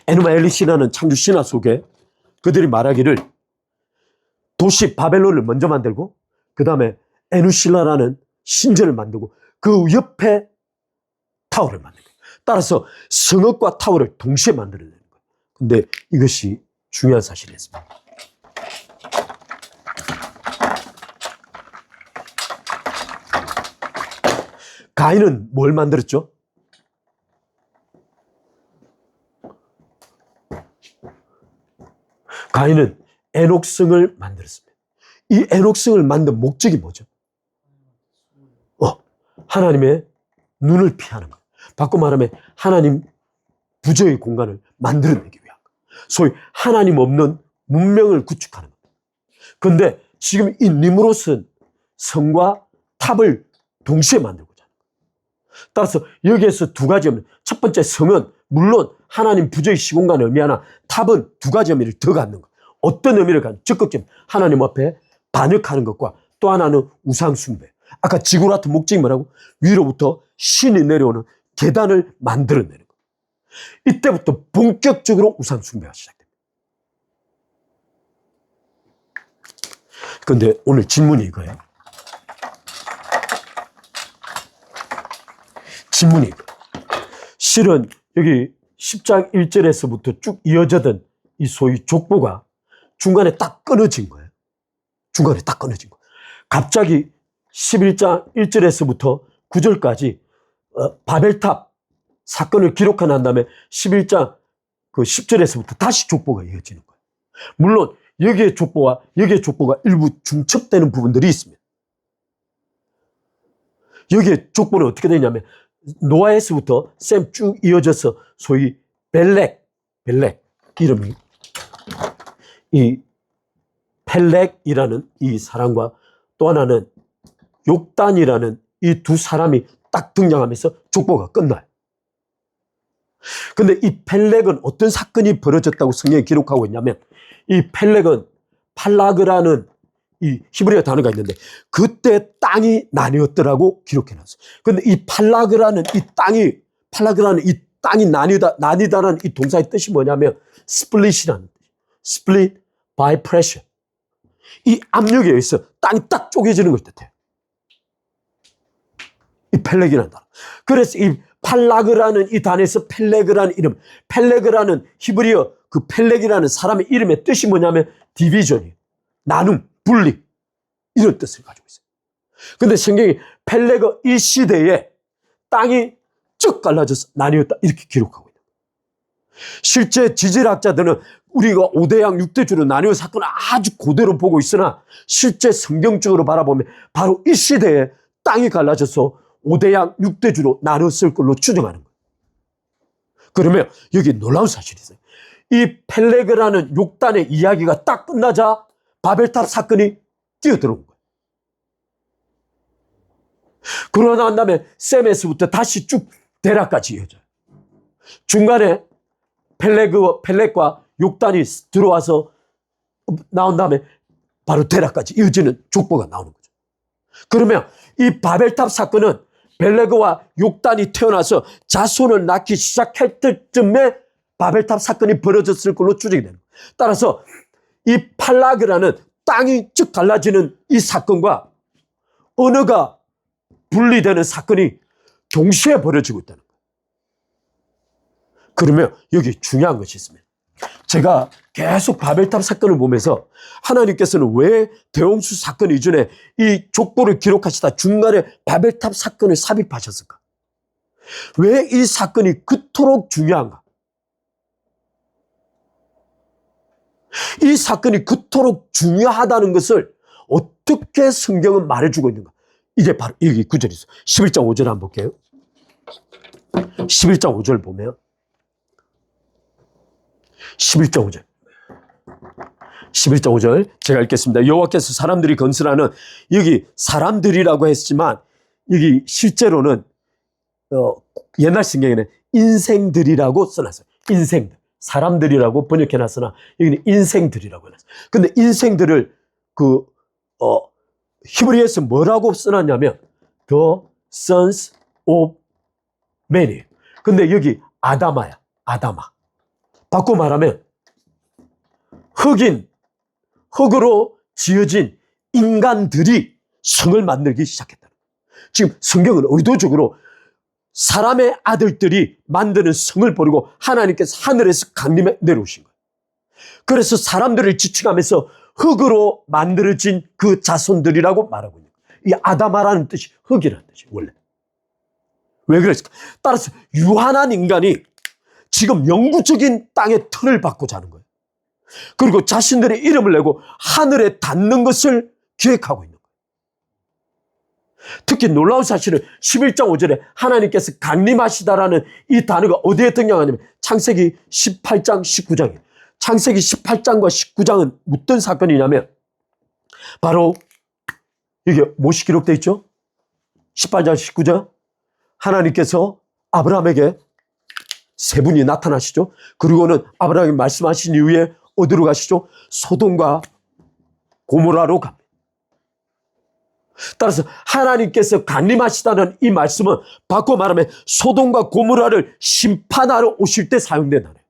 에누마 엘리 신화는 창조 신화 속에 그들이 말하기를 도시 바벨론을 먼저 만들고 그 다음에 에누실라라는 신전을 만들고 그 옆에 타워를 만든 거예요. 따라서 성읍과 타워를 동시에 만들어내는 거예요. 근데 이것이 중요한 사실이었습니다. 가인은 뭘 만들었죠? 가인은 에녹성을 만들었습니다. 이 에녹성을 만든 목적이 뭐죠? 하나님의 눈을 피하는 것. 바꿔 말하면 하나님 부조의 공간을 만들어내기 위한 것. 소위 하나님 없는 문명을 구축하는 것. 그런데 지금 이 니므롯은 성과 탑을 동시에 만들고자 하는 것. 따라서 여기에서 두 가지 의미. 첫 번째 성은 물론 하나님 부조의 시공간을 의미하나 탑은 두 가지 의미를 더 갖는 것. 어떤 의미를 갖는? 적극적인 하나님 앞에 반역하는 것과 또 하나는 우상 숭배. 아까 지구라트 목적이 뭐라고? 위로부터 신이 내려오는 계단을 만들어내는 것. 이때부터 본격적으로 우상 숭배가 시작됩니다. 그런데 오늘 질문이 이거예요. 질문이 이거예요. 실은 여기 10장 1절에서부터 쭉 이어지던 이 소위 족보가 중간에 딱 끊어진 거예요. 중간에 딱 끊어진 거예요. 갑자기 11장 1절에서부터 9절까지 바벨탑 사건을 기록해 난 다음에 11장 10절에서부터 다시 족보가 이어지는 거예요. 물론 여기의 족보와 여기의 족보가 일부 중첩되는 부분들이 있습니다. 여기의 족보는 어떻게 되냐면 노아에서부터 셈 쭉 이어져서 소위 벨렉 이름이 이 펠렉이라는 이 사람과 또 하나는 욕단이라는 이 두 사람이 딱 등장하면서 족보가 끝나요. 근데 이 펠렉은 어떤 사건이 벌어졌다고 성경에 기록하고 있냐면 이 펠렉은 팔라그라는 이 히브리어 단어가 있는데 그때 땅이 나뉘었더라고 기록해놨어요. 근데 이 팔라그라는 이 땅이 나뉘다라는 이 동사의 뜻이 뭐냐면 split이라는 뜻이에요. split by pressure. 이 압력에 의해서 땅이 딱 쪼개지는 걸 뜻해요. 이 펠렉이라는 단어. 그래서 이 팔라그라는 이 단어에서 펠렉이라는 이름, 펠렉이라는 히브리어 그 펠렉이라는 사람의 이름의 뜻이 뭐냐면 디비전이에요. 나눔, 분리 이런 뜻을 가지고 있어요. 근데 성경이 펠렉의 이 시대에 땅이 쭉 갈라져서 나뉘었다 이렇게 기록하고 있는 거예요. 실제 지질학자들은 우리가 5대양 6대주로 나뉘어 사건을 아주 그대로 보고 있으나 실제 성경적으로 바라보면 바로 이 시대에 땅이 갈라져서 5대양 6대주로 나눴을 걸로 추정하는 거예요. 그러면 여기 놀라운 사실이 있어요. 이 펠레그라는 욕단의 이야기가 딱 끝나자 바벨탑 사건이 뛰어들어온 거예요. 그러고 난 다음에 셈에서부터 다시 쭉 데라까지 이어져요. 중간에 펠렉과 욕단이 들어와서 나온 다음에 바로 데라까지 이어지는 족보가 나오는 거죠. 그러면 이 바벨탑 사건은 벨레그와 욕단이 태어나서 자손을 낳기 시작할 때쯤에 바벨탑 사건이 벌어졌을 걸로 추정이 되는 거예요. 따라서 이 팔라그라는 땅이 쭉 갈라지는 이 사건과 언어가 분리되는 사건이 동시에 벌어지고 있다는 거예요. 그러면 여기 중요한 것이 있습니다. 제가 계속 바벨탑 사건을 보면서 하나님께서는 왜 대홍수 사건 이전에 이 족보를 기록하시다 중간에 바벨탑 사건을 삽입하셨을까? 왜 이 사건이 그토록 중요한가? 이 사건이 그토록 중요하다는 것을 어떻게 성경은 말해주고 있는가? 이게 바로 여기 구절이 있어요. 11장 5절 한번 볼게요. 11장 5절 보면 11장 5절 11장 5절 제가 읽겠습니다. 여호와께서 사람들이 건설하는, 여기 사람들이라고 했지만 여기 실제로는 옛날 성경에는 인생들이라고 써놨어요. 인생들. 사람들이라고 번역해놨으나 여기는 인생들이라고 해놨어요. 근데 인생들을 히브리어에서 뭐라고 써놨냐면 The Sons of Men이에요. 근데 여기 아다마야. 아다마. 바꿔 말하면 흙으로 지어진 인간들이 성을 만들기 시작했다. 지금 성경은 의도적으로 사람의 아들들이 만드는 성을 버리고 하나님께서 하늘에서 강림해 내려오신 거예요. 그래서 사람들을 지칭하면서 흙으로 만들어진 그 자손들이라고 말하고 있는 거예요. 이 아다마라는 뜻이 흙이라는 뜻이에요, 원래. 왜 그랬을까? 따라서 유한한 인간이 지금 영구적인 땅의 틀을 받고자 하는 거예요. 그리고 자신들의 이름을 내고 하늘에 닿는 것을 기획하고 있는 거예요. 특히 놀라운 사실은 11장 5절에 하나님께서 강림하시다라는 이 단어가 어디에 등장하냐면 창세기 18장 19장이에요. 창세기 18장과 19장은 어떤 사건이냐면 바로 이게 무엇이 기록되어 있죠? 18장 19장 하나님께서 아브라함에게 세 분이 나타나시죠. 그리고는 아브라함이 말씀하신 이후에 어디로 가시죠? 소돔과 고모라로 갑니다. 따라서 하나님께서 강림하시다는 이 말씀은 바꿔 말하면 소돔과 고모라를 심판하러 오실 때 사용된 단어예요.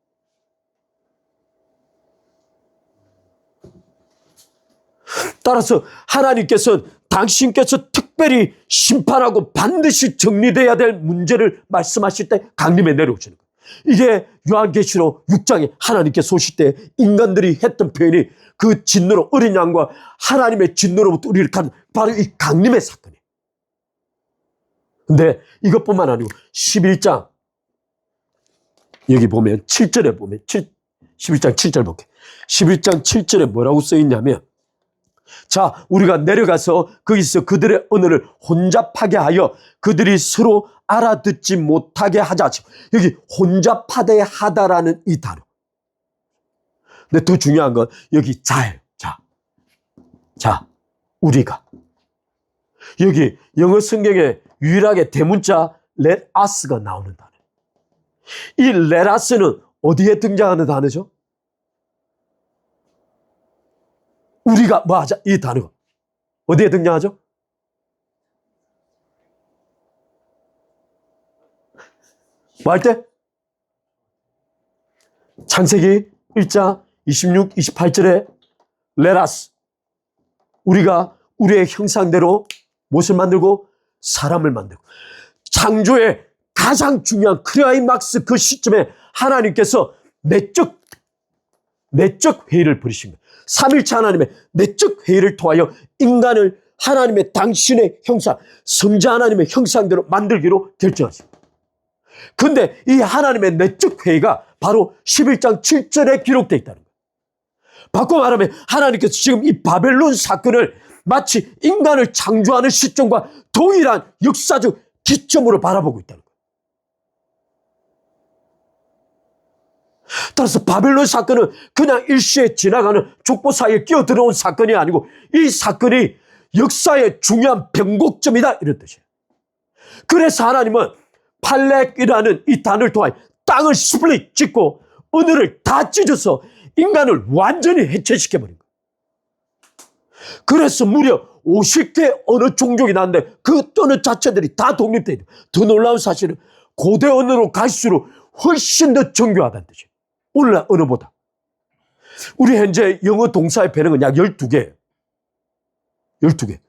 따라서 하나님께서는 당신께서 특별히 심판하고 반드시 정리돼야 될 문제를 말씀하실 때 강림에 내려오시는 거예요. 이게 요한계시록 6장에 하나님께서 오실 때 인간들이 했던 표현이 그 진노로 어린 양과 하나님의 진노로부터 우리를 가는 바로 이 강림의 사건이에요. 근데 이것뿐만 아니고 11장 여기 보면 7절에 보면 11장 7절 볼게요. 11장 7절에 뭐라고 써있냐면 자, 우리가 내려가서 거기서 그들의 언어를 혼잡하게 하여 그들이 서로 알아듣지 못하게 하자. 여기 혼잡하게 하다라는 이 단어. 근데 더 중요한 건 여기 자예요. 자, 우리가. 여기 영어 성경에 유일하게 대문자 let us가 나오는 단어. 이 let us는 어디에 등장하는 단어죠? 우리가 뭐 하자 이 단어가 어디에 등장하죠? 뭐 할 때? 창세기 1장 26, 28절에 let us 우리가 우리의 형상대로 무엇을 만들고 사람을 만들고 창조의 가장 중요한 클라이막스 그 시점에 하나님께서 내적 회의를 벌이신 거예요. 삼일체 하나님의 내적 회의를 통하여 인간을 하나님의 당신의 형상, 성자 하나님의 형상대로 만들기로 결정하십니다. 그런데 이 하나님의 내적 회의가 바로 11장 7절에 기록되어 있다는 거예요. 바꿔 말하면 하나님께서 지금 이 바벨론 사건을 마치 인간을 창조하는 시점과 동일한 역사적 기점으로 바라보고 있다는 거예요. 따라서 바벨론 사건은 그냥 일시에 지나가는 족보 사이에 끼어들어온 사건이 아니고 이 사건이 역사의 중요한 변곡점이다 이런 뜻이에요. 그래서 하나님은 팔렉이라는 이 단어를 통해 땅을 스플릿 짓고 언어를 다 찢어서 인간을 완전히 해체시켜버린 거예요. 그래서 무려 50개 언어 종족이 나왔는데 그 언어 자체들이 다 독립되어 있는 거예요. 더 놀라운 사실은 고대 언어로 갈수록 훨씬 더 정교하다는 뜻이에요. 오늘날 언어보다. 우리 현재 영어 동사의 배령은 약 12개예요. 12개.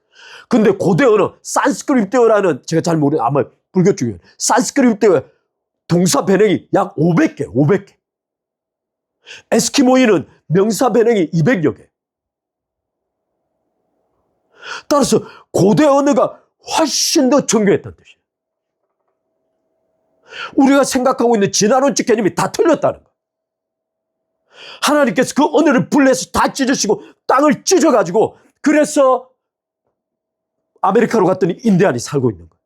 근데 고대 언어, 산스크리트어라는, 제가 잘 모르는, 아마 불교 중에, 산스크리트어 동사 변형이 약 500개, 500개. 에스키모인은 명사 변형이 200여 개. 따라서 고대 언어가 훨씬 더 정교했다는 뜻이에요. 우리가 생각하고 있는 진화론적 개념이 다 틀렸다는 거예요. 하나님께서 그 언어를 분리해서 다 찢으시고 땅을 찢어가지고, 그래서 아메리카로 갔더니 인디안이 살고 있는 거예요.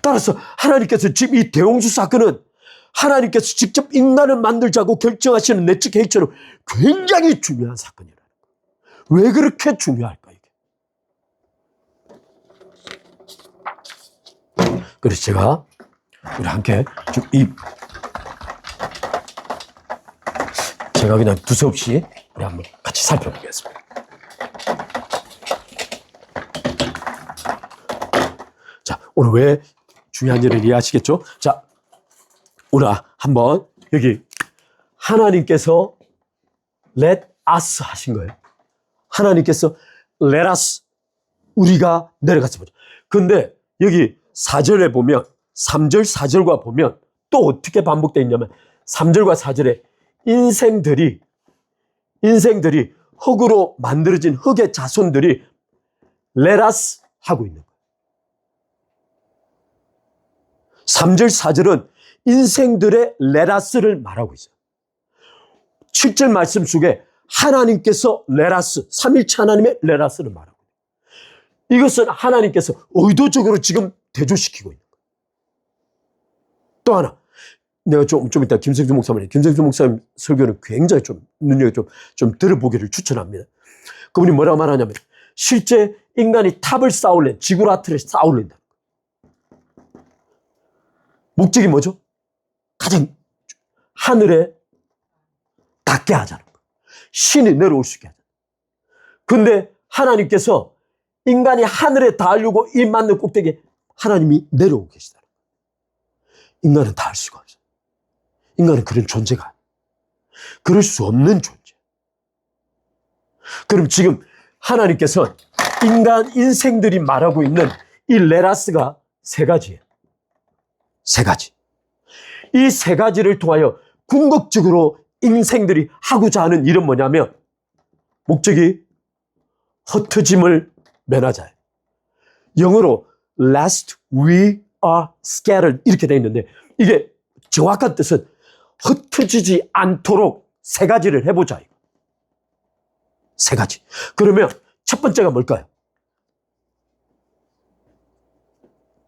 따라서 하나님께서 지금 이 대홍수 사건은 하나님께서 직접 인간을 만들자고 결정하시는 내적 계획처럼 굉장히 중요한 사건이라는 거예요. 왜 그렇게 중요할까, 이게? 그래서 제가 우리 함께 좀 제가 그냥 두서없이 우리 한번 같이 살펴보겠습니다. 자, 오늘 왜 중요한 일을 이해하시겠죠? 자, 오늘 한번 여기 하나님께서 let us 하신 거예요. 하나님께서 let us, 우리가 내려가서 보자. 근데 여기 4절에 보면, 3절, 4절과 보면 또 어떻게 반복되어 있냐면, 3절과 4절에 인생들이 흙으로 만들어진 흙의 자손들이 let us 하고 있는 거예요. 3절, 4절은 인생들의 let us를 말하고 있어요. 7절 말씀 속에 하나님께서 let us, 삼일체 하나님의 let us를 말하고 있어요. 이것은 하나님께서 의도적으로 지금 대조시키고 있는 거예요. 또 하나, 내가 좀 이따 김성주 목사님 설교는 굉장히 좀 눈여겨 좀 들어보기를 추천합니다. 그분이 뭐라고 말하냐면, 실제 인간이 탑을 쌓으려, 지구라트를 쌓으려다. 목적이 뭐죠? 가장 하늘에 닿게 하자는 거예요. 신이 내려올 수 있게 하자. 근데 하나님께서 인간이 하늘에 닿으려고 이 맞는 꼭대기에 하나님이 내려오고 계시다. 인간은 닿을 수가 없어요. 인간은 그런 존재가 아니에요. 그럴 수 없는 존재. 그럼 지금 하나님께서 인간 인생들이 말하고 있는 이 레라스가 세 가지예요. 세 가지. 이 세 가지를 통하여 궁극적으로 인생들이 하고자 하는 일은 뭐냐면, 목적이 흩어짐을 면하자예요. 영어로 lest we are scattered 이렇게 되어 있는데, 이게 정확한 뜻은 흩어지지 않도록 세 가지를 해보자. 세 가지. 그러면 첫 번째가 뭘까요?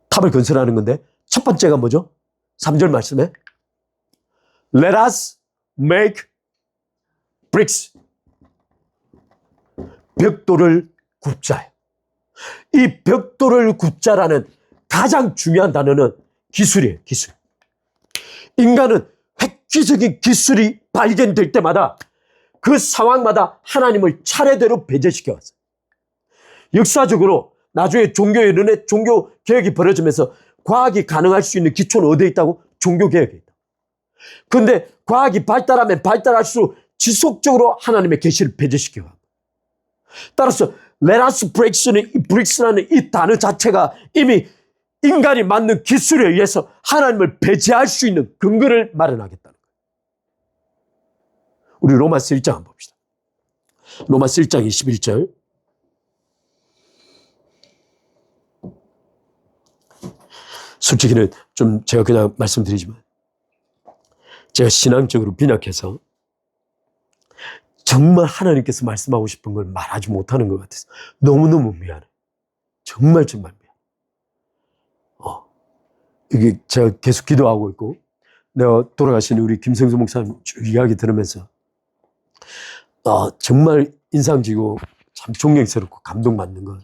탑을 건설하는 건데, 첫 번째가 뭐죠? 3절 말씀에 Let us make bricks. 벽돌을 굽자. 이 벽돌을 굽자라는 가장 중요한 단어는 기술이에요. 기술. 인간은 획기적인 기술이 발견될 때마다 그 상황마다 하나님을 차례대로 배제시켜 왔어요. 역사적으로 나중에 종교의 종교 개혁이 벌어지면서 과학이 가능할 수 있는 기초는 어디에 있다고? 종교 개혁에 있다. 그런데 과학이 발달하면 발달할수록 지속적으로 하나님의 계시를 배제시켜 와. 따라서 Let us breaks라는 이 단어 자체가 이미 인간이 만든 기술에 의해서 하나님을 배제할 수 있는 근거를 마련하겠다는 거예요. 우리 로마서 1장 한번 봅시다. 로마서 1장 21절. 솔직히는 좀 제가 그냥 말씀드리지만, 제가 신앙적으로 빈약해서 정말 하나님께서 말씀하고 싶은 걸 말하지 못하는 것 같아서 너무너무 미안해. 정말 미안해. 이게 제가 계속 기도하고 있고, 내가 돌아가신 우리 김성수 목사님 이야기 들으면서 정말 인상지고 참 존경스럽고 감동받는 건,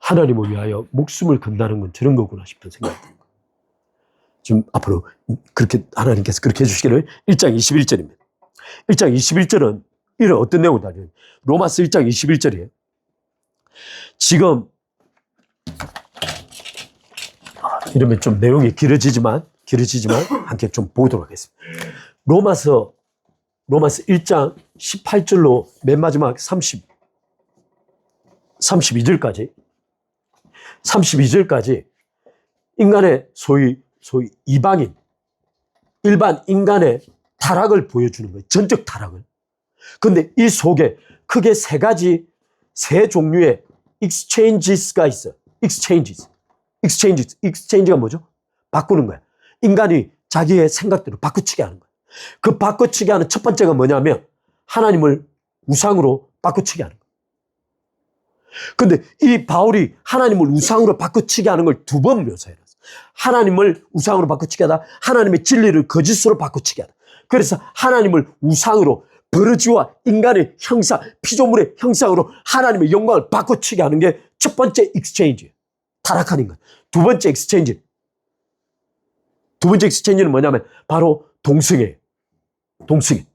하나님을 위하여 목숨을 건다는 건 저런 거구나 싶은 생각이 듭니다. 지금 앞으로 그렇게 하나님께서 그렇게 해주시기를. 1장 21절입니다. 1장 21절은 이런 어떤 내용을 다루는, 로마서 1장 21절이에요. 지금 이러면 좀 내용이 길어지지만 함께 좀 보도록 하겠습니다. 로마서 로마서 1장 18절로 맨 마지막 32절까지 인간의 소위 이방인, 일반 인간의 타락을 보여주는 거예요. 전적 타락을. 근데 이 속에 크게 세 종류의 exchanges가 있어요. exchange가 뭐죠? 바꾸는 거야. 인간이 자기의 생각대로 바꾸치게 하는 거야. 그 바꾸치게 하는 첫 번째가 뭐냐면 하나님을 우상으로 바꾸치게 하는 거야. 근데 이 바울이 하나님을 우상으로 바꾸치게 하는 걸 두 번 묘사해놨어. 하나님을 우상으로 바꾸치게 하다, 하나님의 진리를 거짓으로 바꾸치게 하다. 그래서 하나님을 우상으로, 버러지와 인간의 형상, 피조물의 형상으로 하나님의 영광을 바꾸치게 하는 게 첫 번째 익스체인지예요. 타락한 인간. 두 번째 익스체인지는 뭐냐면 바로 동성애예요. 동성애.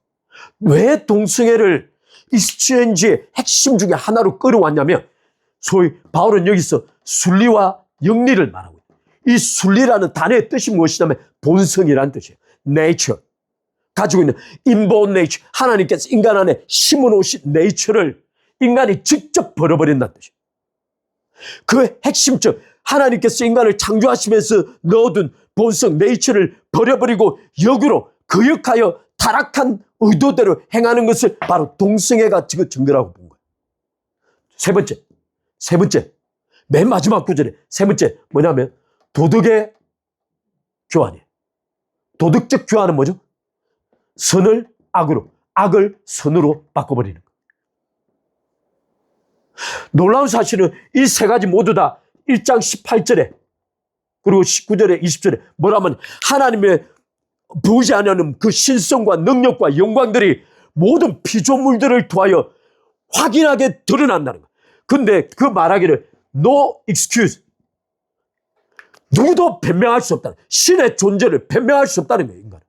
왜 동성애를 익스체인지의 핵심 중에 하나로 끌어왔냐면 소위 바울은 여기서 순리와 영리를 말하고 있어요. 이 순리라는 단어의 뜻이 무엇이냐면 본성이라는 뜻이에요. nature. 가지고 있는 inborn nature. 하나님께서 인간 안에 심어놓으신 nature를 인간이 직접 버려버린다는 뜻이에요. 그 핵심적 하나님께서 인간을 창조하시면서 넣어둔 본성 nature를 버려버리고 역으로 거역하여 타락한 의도대로 행하는 것을 바로 동성애가 지금 증거라고 본 거예요. 세 번째, 맨 마지막 구절에 세 번째 뭐냐면 도덕의 교환이에요. 도덕적 교환은 뭐죠? 선을 악으로, 악을 선으로 바꿔버리는 거예요. 놀라운 사실은 이 세 가지 모두 다 1장 18절에 그리고 19절에 20절에 뭐라면 하나님의 보이지 않는 그 신성과 능력과 영광들이 모든 피조물들을 통하여 확인하게 드러난다는 거예요. 근데 그 말하기를 no excuse. 누구도 변명할 수 없다는, 신의 존재를 변명할 수 없다는 거예요, 인간은.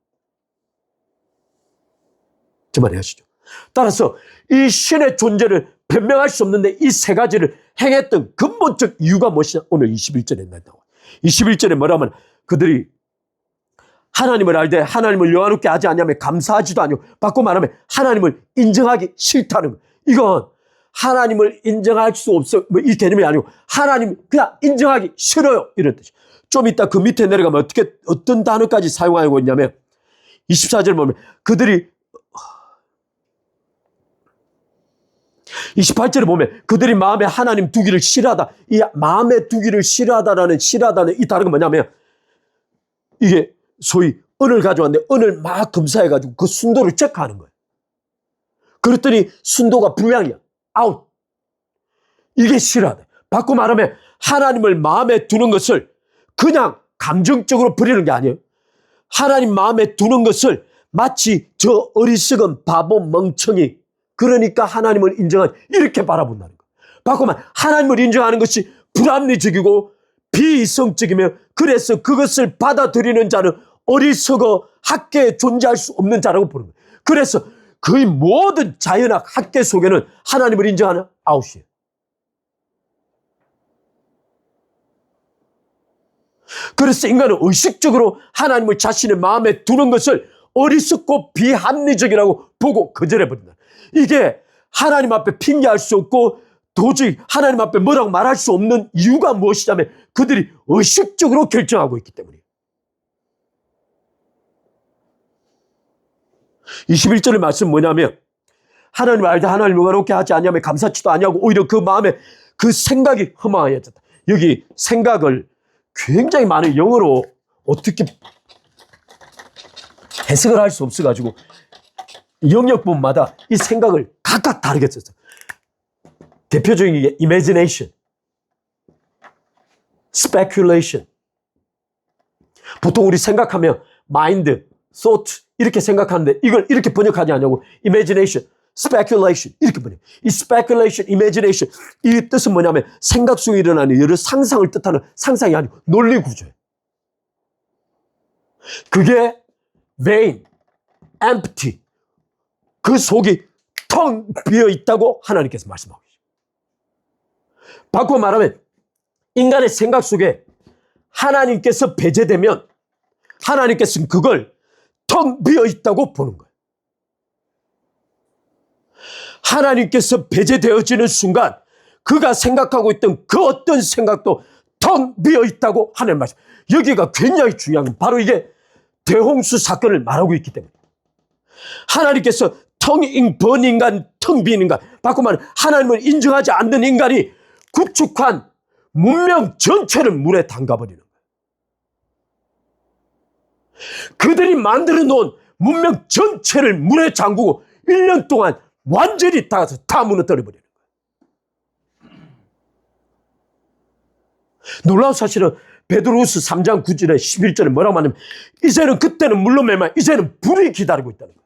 제 말 이해하시죠? 따라서 이 신의 존재를 변명할 수 없는데 이 세 가지를 행했던 근본적 이유가 무엇이냐? 오늘 21절에 나와요. 21절에 뭐라면 그들이 하나님을 알되 하나님을 영화롭게 하지 않냐면 감사하지도 않고 바꿔 말하면 하나님을 인정하기 싫다는 거예요. 이건 하나님을 인정할 수 없어 뭐 이 개념이 아니고 하나님 그냥 인정하기 싫어요 이런 뜻이에요. 좀 이따 그 밑에 내려가면 어떤 단어까지 사용하고 있냐면 24절 보면 그들이 28절에 보면 그들이 마음에 하나님 두기를 싫어하다. 이 마음에 두기를 싫어하다는 이 단어가 뭐냐면 이게 소위 은을 가져왔는데 은을 막 검사해가지고 그 순도를 체크하는 거예요. 그랬더니 순도가 불량이야. 아웃. 이게 싫어하다. 바꿔 말하면 하나님을 마음에 두는 것을 그냥 감정적으로 버리는 게 아니에요. 하나님 마음에 두는 것을 마치 저 어리석은 바보 멍청이 그러니까 하나님을 인정하지 이렇게 바라본다는 거예요. 바꾸면 하나님을 인정하는 것이 불합리적이고 비이성적이며 그래서 그것을 받아들이는 자는 어리석어 학계에 존재할 수 없는 자라고 보는 거예요. 그래서 거의 모든 자연학 학계 속에는 하나님을 인정하는 아웃이에요. 그래서 인간은 의식적으로 하나님을 자신의 마음에 두는 것을 어리석고 비합리적이라고 보고 거절해버린다. 이게 하나님 앞에 핑계할 수 없고 도저히 하나님 앞에 뭐라고 말할 수 없는 이유가 무엇이냐면 그들이 의식적으로 결정하고 있기 때문이에요. 21절의 말씀 뭐냐면 하나님을 알다 하나님을 영화롭게 하지 않냐면 감사치도 아니하고 오히려 그 마음에 그 생각이 허망해졌다. 여기 생각을 굉장히 많은 영어로 어떻게 해석을 할 수 없어가지고 영역본마다 이 생각을 각각 다르게 썼어요. 대표적인 게 imagination, speculation. 보통 우리 생각하면 mind, thought 이렇게 생각하는데 이걸 이렇게 번역하지 않냐고 imagination, speculation 이렇게 번역. 이 speculation, imagination 이 뜻은 뭐냐면 생각 속에 일어나는 여러 상상을 뜻하는 상상이 아니고 논리 구조예요. 그게 vain, empty 그 속이 텅 비어 있다고 하나님께서 말씀하고 계십니다. 바꿔 말하면 인간의 생각 속에 하나님께서 배제되면 하나님께서는 그걸 텅 비어 있다고 보는 거예요. 하나님께서 배제되어지는 순간 그가 생각하고 있던 그 어떤 생각도 텅 비어 있다고 하는 말씀. 여기가 굉장히 중요한 건 바로 이게 대홍수 사건을 말하고 있기 때문에 하나님께서 텅 빈 인간, 텅 빈 인간, 바꿔 말하면 하나님을 인정하지 않는 인간이 구축한 문명 전체를 물에 담가버리는 거예요. 그들이 만들어 놓은 문명 전체를 물에 잠그고 1년 동안 완전히 다 무너뜨려버리는 거예요. 놀라운 사실은 베드로후서 3장 9절에 11절에 뭐라고 하냐면 이제는 그때는 물론 매만 이제는 불이 기다리고 있다는 거예요.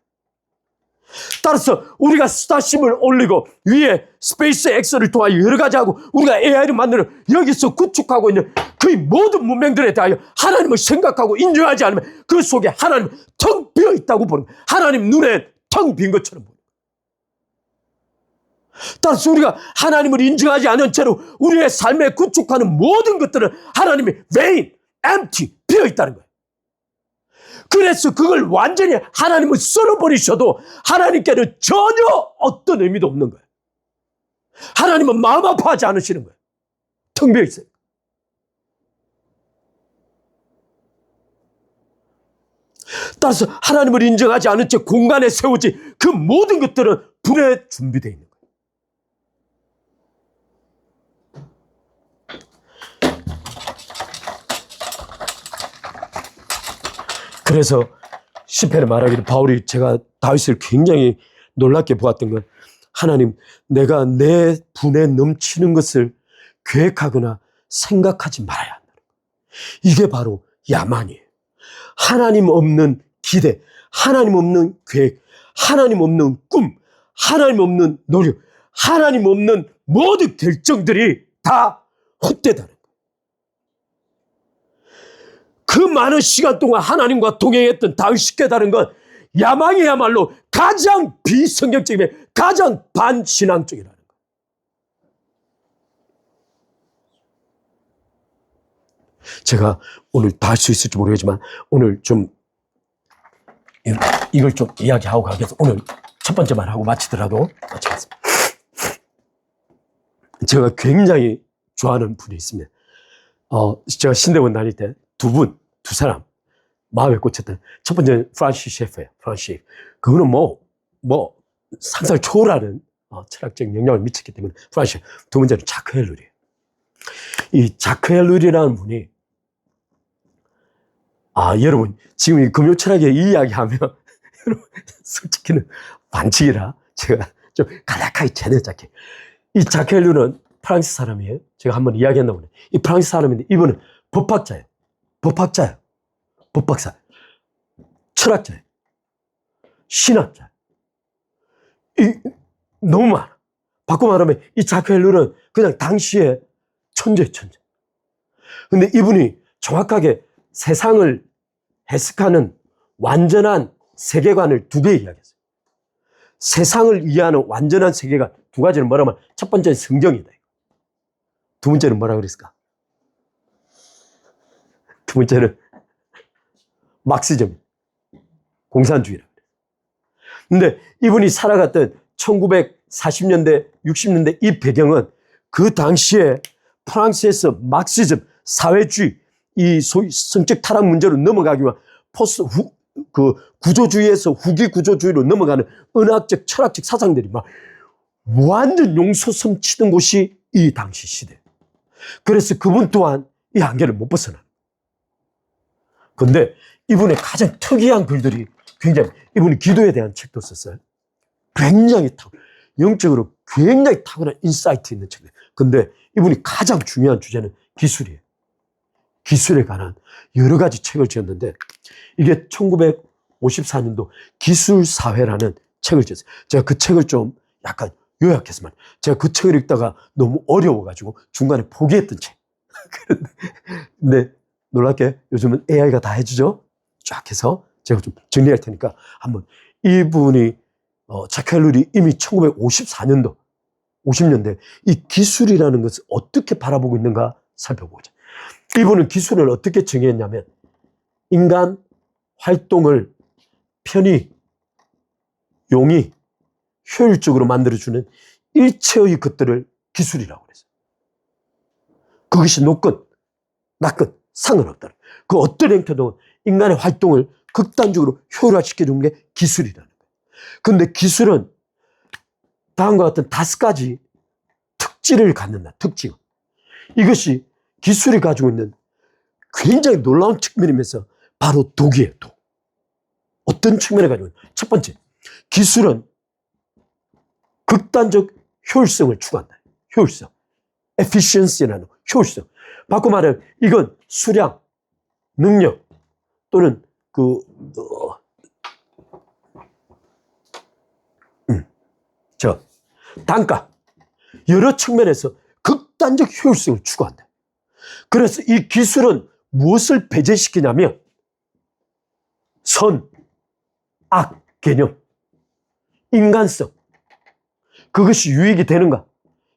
따라서 우리가 스타쉽을 올리고 위에 스페이스 X를 통하여 여러 가지 하고 우리가 AI를 만들어 여기서 구축하고 있는 그 모든 문명들에 대하여 하나님을 생각하고 인정하지 않으면 그 속에 하나님은 텅 비어 있다고 보는 거예요. 하나님 눈에 텅 빈 것처럼 보는 거예요. 따라서 우리가 하나님을 인정하지 않은 채로 우리의 삶에 구축하는 모든 것들은 하나님이 vain, empty, 비어 있다는 거예요. 그래서 그걸 완전히 하나님을 썰어버리셔도 하나님께는 전혀 어떤 의미도 없는 거예요. 하나님은 마음 아파하지 않으시는 거예요. 텅 비어 있어요. 따라서 하나님을 인정하지 않은 채 공간에 세워진 그 모든 것들은 불에 준비되어 있는 거예요. 그래서 시편에 말하기를 바울이 제가 다윗을 굉장히 놀랍게 보았던 건 하나님 내가 내 분에 넘치는 것을 계획하거나 생각하지 말아야 한다. 이게 바로 야망이에요. 하나님 없는 기대, 하나님 없는 계획, 하나님 없는 꿈, 하나님 없는 노력, 하나님 없는 모든 결정들이 다 헛되다는 거예요. 그 많은 시간 동안 하나님과 동행했던 다윗이 깨달은 건 야망이야말로 가장 비성경적이며 가장 반신앙적이라는 거예요. 제가 오늘 다 할 수 있을지 모르겠지만 오늘 좀 이걸 좀 이야기하고 가겠습니다. 오늘 첫 번째 말하고 마치더라도 마치겠습니다. 제가 굉장히 좋아하는 분이 있습니다. 제가 신대원 다닐 때 두 사람 마음에 꽂혔던 첫 번째는 프란시스 셰퍼예요. 프란시스. 그거는 상상을 초월하는 철학적 영향을 미쳤기 때문에 프란시스. 두 번째는 자크 헬룰이에요. 이 자크 헬룰이라는 분이 여러분 지금 이 금요 철학에 이 이야기하면 여러분 솔직히는 반칙이라 제가 좀 간략하게 제대로 짧게. 이 자크 헬룰은 프랑스 사람이에요. 제가 한번 이야기했나 보네. 이 프랑스 사람인데 이분은 법학자예요. 법박사, 철학자예요. 신학자예요. 너무 많아. 바꿔 말하면 이 자크 헬룰은 그냥 당시의 천재. 근데 이분이 정확하게 세상을 해석하는 완전한 세계관을 두 개 이야기했어요. 세상을 이해하는 완전한 세계관 두 가지는 뭐라면 첫 번째는 성경이다. 두 번째는 뭐라 그랬을까? 두 번째는 막시즘, 공산주의라. 근데 이분이 살아갔던 1940년대, 60년대 이 배경은 그 당시에 프랑스에서 막시즘, 사회주의, 이 소위 성적 타락 문제로 넘어가기 위한 구조주의에서 후기 구조주의로 넘어가는 은학적, 철학적 사상들이 막 완전 용솟음치던 곳이 이 당시 시대. 그래서 그분 또한 이 한계를 못 벗어나. 근데 이분의 가장 특이한 글들이 굉장히, 이분이 기도에 대한 책도 썼어요. 굉장히 영적으로 굉장히 탁월한 인사이트 있는 책이에요. 근데 이분이 가장 중요한 주제는 기술이에요. 기술에 관한 여러 가지 책을 지었는데 이게 1954년도 기술사회라는 책을 지었어요. 제가 그 책을 좀 약간 요약해서 제가 그 책을 읽다가 너무 어려워가지고 중간에 포기했던 책. 근데 놀랍게 요즘은 AI가 다 해주죠. 쫙 해서 제가 좀 정리할 테니까 한번 이분이 자크 헬룰이 이미 1954년도 50년대 이 기술이라는 것을 어떻게 바라보고 있는가 살펴보자. 이분은 기술을 어떻게 정의했냐면 인간 활동을 편의, 용의, 효율적으로 만들어주는 일체의 것들을 기술이라고 그랬어요. 그것이 높건 낮건 상관없다. 그 어떤 형태도 인간의 활동을 극단적으로 효율화시켜주는 게 기술이라는 거예요. 그런데 기술은 다음과 같은 5가지 특질을 갖는다. 특징. 이것이 기술이 가지고 있는 굉장히 놀라운 측면이면서 바로 독이에요. 독. 어떤 측면을 가지고 있는? 첫 번째, 기술은 극단적 효율성을 추구한다. 효율성. efficiency라는 효율성. 바꿔 말하면 이건 수량, 능력 또는 단가 여러 측면에서 극단적 효율성을 추구한다. 그래서 이 기술은 무엇을 배제시키냐면 선, 악 개념, 인간성, 그것이 유익이 되는가,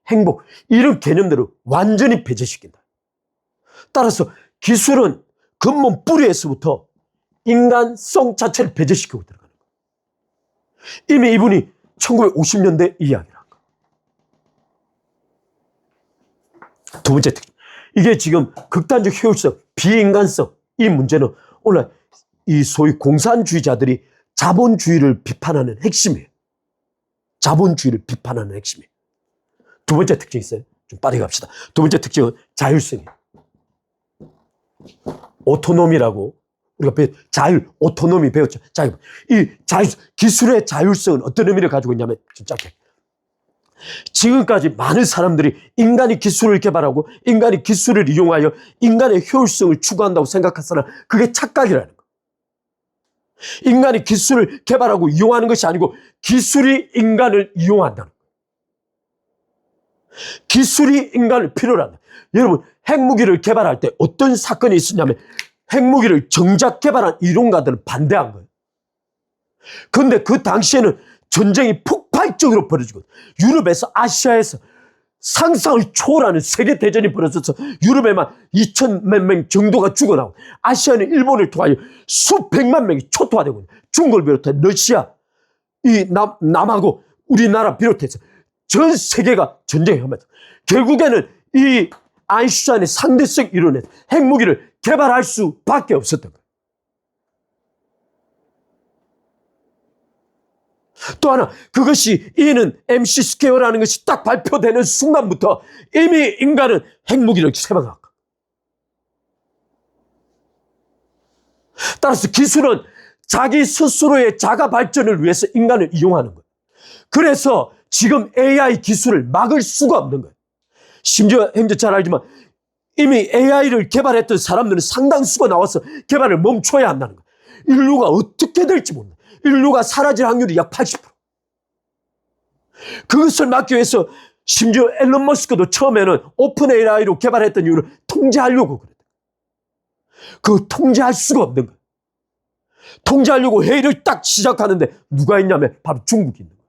행복, 이런 개념들을 완전히 배제시킨다. 따라서 기술은 근본 뿌리에서부터 인간성 자체를 배제시키고 들어가는 거예요. 이미 이분이 1950년대 이야기란 거예요. 두 번째 특징. 이게 지금 극단적 효율성, 비인간성, 이 문제는 오늘 이 소위 공산주의자들이 자본주의를 비판하는 핵심이에요. 자본주의를 비판하는 핵심이에요. 두 번째 특징이 있어요. 좀 빠르게 갑시다. 두 번째 특징은 자율성이에요. 오토노미라고 우리가 오토노미 배웠죠. 기술의 자율성은 어떤 의미를 가지고 있냐면, 좀 짧게. 지금까지 많은 사람들이 인간이 기술을 개발하고 인간이 기술을 이용하여 인간의 효율성을 추구한다고 생각했으나 그게 착각이라는 거예요. 인간이 기술을 개발하고 이용하는 것이 아니고 기술이 인간을 이용한다는 거예요. 기술이 인간을 필요로 한다. 여러분, 핵무기를 개발할 때 어떤 사건이 있었냐면 핵무기를 정작 개발한 이론가들은 반대한 거예요. 그런데 그 당시에는 전쟁이 폭발적으로 벌어지고 유럽에서 아시아에서 상상을 초월하는 세계대전이 벌어져서 유럽에만 2천 몇 명 정도가 죽어나오고 아시아는 일본을 통하여 수백만 명이 초토화되고 중국을 비롯해 러시아, 이 남하고 우리나라 비롯해서 전 세계가 전쟁에 험해서 결국에는 이 아인슈타인의 상대성 이론에서 핵무기를 개발할 수밖에 없었던 거예요. 또 하나, 그것이 E는 MC 스퀘어라는 것이 딱 발표되는 순간부터 이미 인간은 핵무기를 개발한 거예요. 따라서 기술은 자기 스스로의 자가 발전을 위해서 인간을 이용하는 거예요. 그래서 지금 AI 기술을 막을 수가 없는 거예요. 심지어 형제 잘 알지만 이미 AI를 개발했던 사람들은 상당수가 나와서 개발을 멈춰야 한다는 거예요. 인류가 어떻게 될지 모른다. 인류가 사라질 확률이 약 80%. 그것을 막기 위해서 심지어 앨런 머스크도 처음에는 오픈 AI로 개발했던 이유를 통제하려고 그랬다. 그걸 통제할 수가 없는 거예요. 통제하려고 회의를 딱 시작하는데 누가 있냐면 바로 중국이 있는 거예요.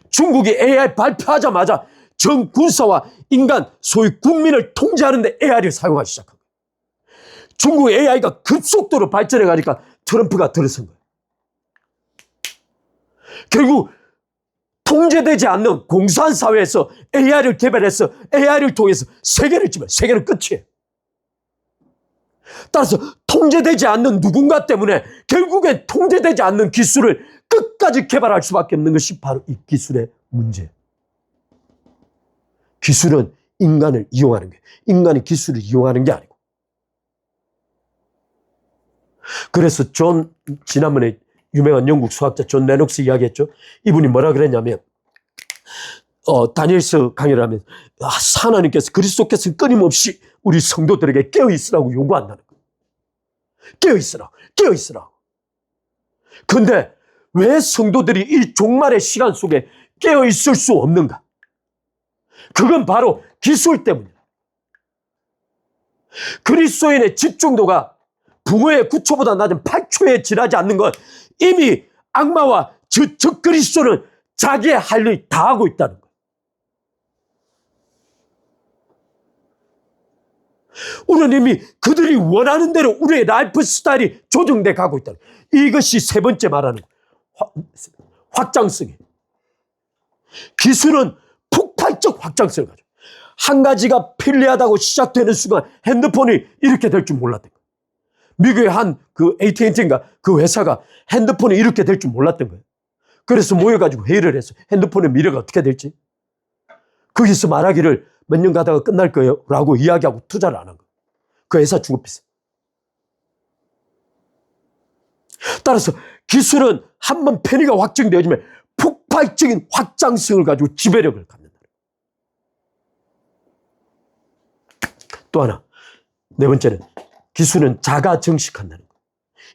중국이 AI 발표하자마자 전 군사와 인간, 소위 국민을 통제하는데 AI를 사용하기 시작한 거예요. 중국 AI가 급속도로 발전해 가니까 트럼프가 들어선 거예요. 결국 통제되지 않는 공산 사회에서 AI를 개발해서 AI를 통해서 세계를 지면 세계는 끝이에요. 따라서 통제되지 않는 누군가 때문에 결국엔 통제되지 않는 기술을 끝까지 개발할 수밖에 없는 것이 바로 이 기술의 문제예요. 기술은 인간을 이용하는 게, 인간이 기술을 이용하는 게 아니고. 그래서 지난번에 유명한 영국 수학자 존 레녹스 이야기했죠. 이분이 뭐라 그랬냐면, 다니엘서 강의를 하면, 하나님께서 그리스도께서 끊임없이 우리 성도들에게 깨어있으라고 요구한다는 거예요. 깨어있으라. 근데 왜 성도들이 이 종말의 시간 속에 깨어있을 수 없는가? 그건 바로 기술 때문이다. 그리스도인의 집중도가 붕어의 9초보다 낮은 8초에 지나지 않는 건 이미 악마와 적 그리스도는 자기의 할 일을 다 하고 있다는 거예요. 우리는 이미 그들이 원하는 대로 우리의 라이프 스타일이 조정돼 가고 있다는 거예요. 이것이 세 번째 말하는 거예요. 확장성이에요. 기술은 폭발적 확장성을 가지고 한 가지가 편리하다고 시작되는 순간 핸드폰이 이렇게 될 줄 몰랐던 거예요. 미국의 한 그 AT&T인가 그 회사가 핸드폰이 이렇게 될 줄 몰랐던 거예요. 그래서 모여가지고 회의를 했어. 핸드폰의 미래가 어떻게 될지. 거기서 말하기를 몇 년 가다가 끝날 거예요 라고 이야기하고 투자를 안 한 거예요. 그 회사 죽어비싸. 따라서 기술은 한번 편의가 확정되어지면 폭발적인 확장성을 가지고 지배력을 갖는다. 또 하나, 네 번째는 기술은 자가 정식한다는 거예요.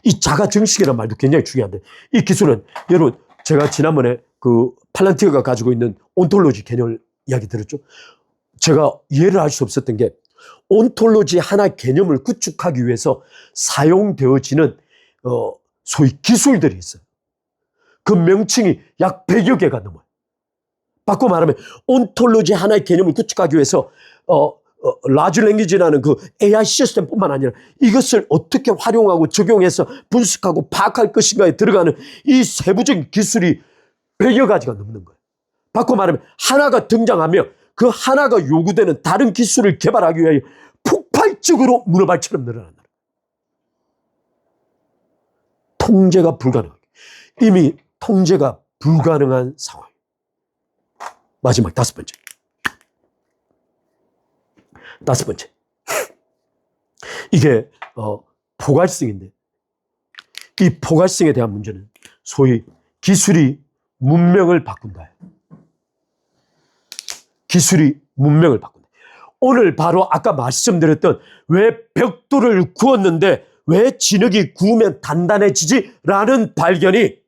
이 자가 정식이라는 말도 굉장히 중요한데, 이 기술은 여러분 제가 지난번에 그 팔란티어가 가지고 있는 온톨로지 개념을 이야기 들었죠. 제가 이해를 할 수 없었던 게 온톨로지 하나의 개념을 구축하기 위해서 사용되어지는 소위 기술들이 있어요. 그 명칭이 약 100여 개가 넘어요. 바꿔 말하면 온톨로지 하나의 개념을 구축하기 위해서 라지 랭귀지라는 그 AI 시스템뿐만 아니라 이것을 어떻게 활용하고 적용해서 분석하고 파악할 것인가에 들어가는 이 세부적인 기술이 100여 가지가 넘는 거예요. 바꿔 말하면 하나가 등장하며 그 하나가 요구되는 다른 기술을 개발하기 위하여 폭발적으로 문어발처럼 늘어난다. 통제가 불가능하게. 이미 통제가 불가능한 상황. 마지막 다섯 번째. 이게 포괄성인데, 이 포괄성에 대한 문제는 소위 기술이 문명을 바꾼다. 기술이 문명을 바꾼다. 오늘 바로 아까 말씀드렸던 왜 벽돌을 구웠는데 왜 진흙이 구우면 단단해지지? 라는 발견이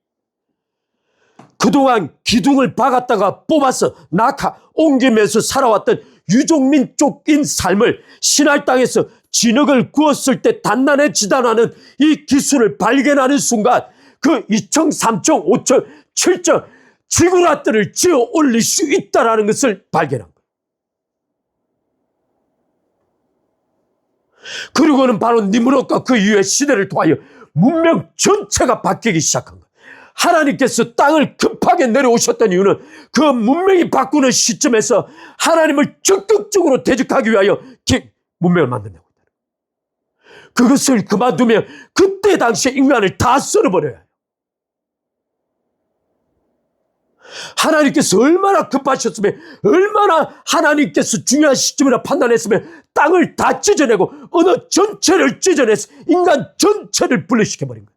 그동안 기둥을 박았다가 뽑아서 낙하 옮기면서 살아왔던 유종민 쪽인 삶을 신할 땅에서 진흙을 구웠을 때 단단해지다라는 이 기술을 발견하는 순간 그 2층, 3층, 5층, 7층 지구라트를 지어 올릴 수 있다는 것을 발견한 거예요. 그리고는 바로 니므롯과 그 이후의 시대를 통하여 문명 전체가 바뀌기 시작한 거예요. 하나님께서 땅을 급하게 내려오셨던 이유는 그 문명이 바꾸는 시점에서 하나님을 적극적으로 대적하기 위하여 문명을 만든다고 했다. 그것을 그만두면 그때 당시에 인간을 다 썰어버려야 해요. 하나님께서 얼마나 급하셨으면, 얼마나 하나님께서 중요한 시점이라 판단했으면 땅을 다 찢어내고 어느 전체를 찢어내서 인간 전체를 분리시켜버린 거예요.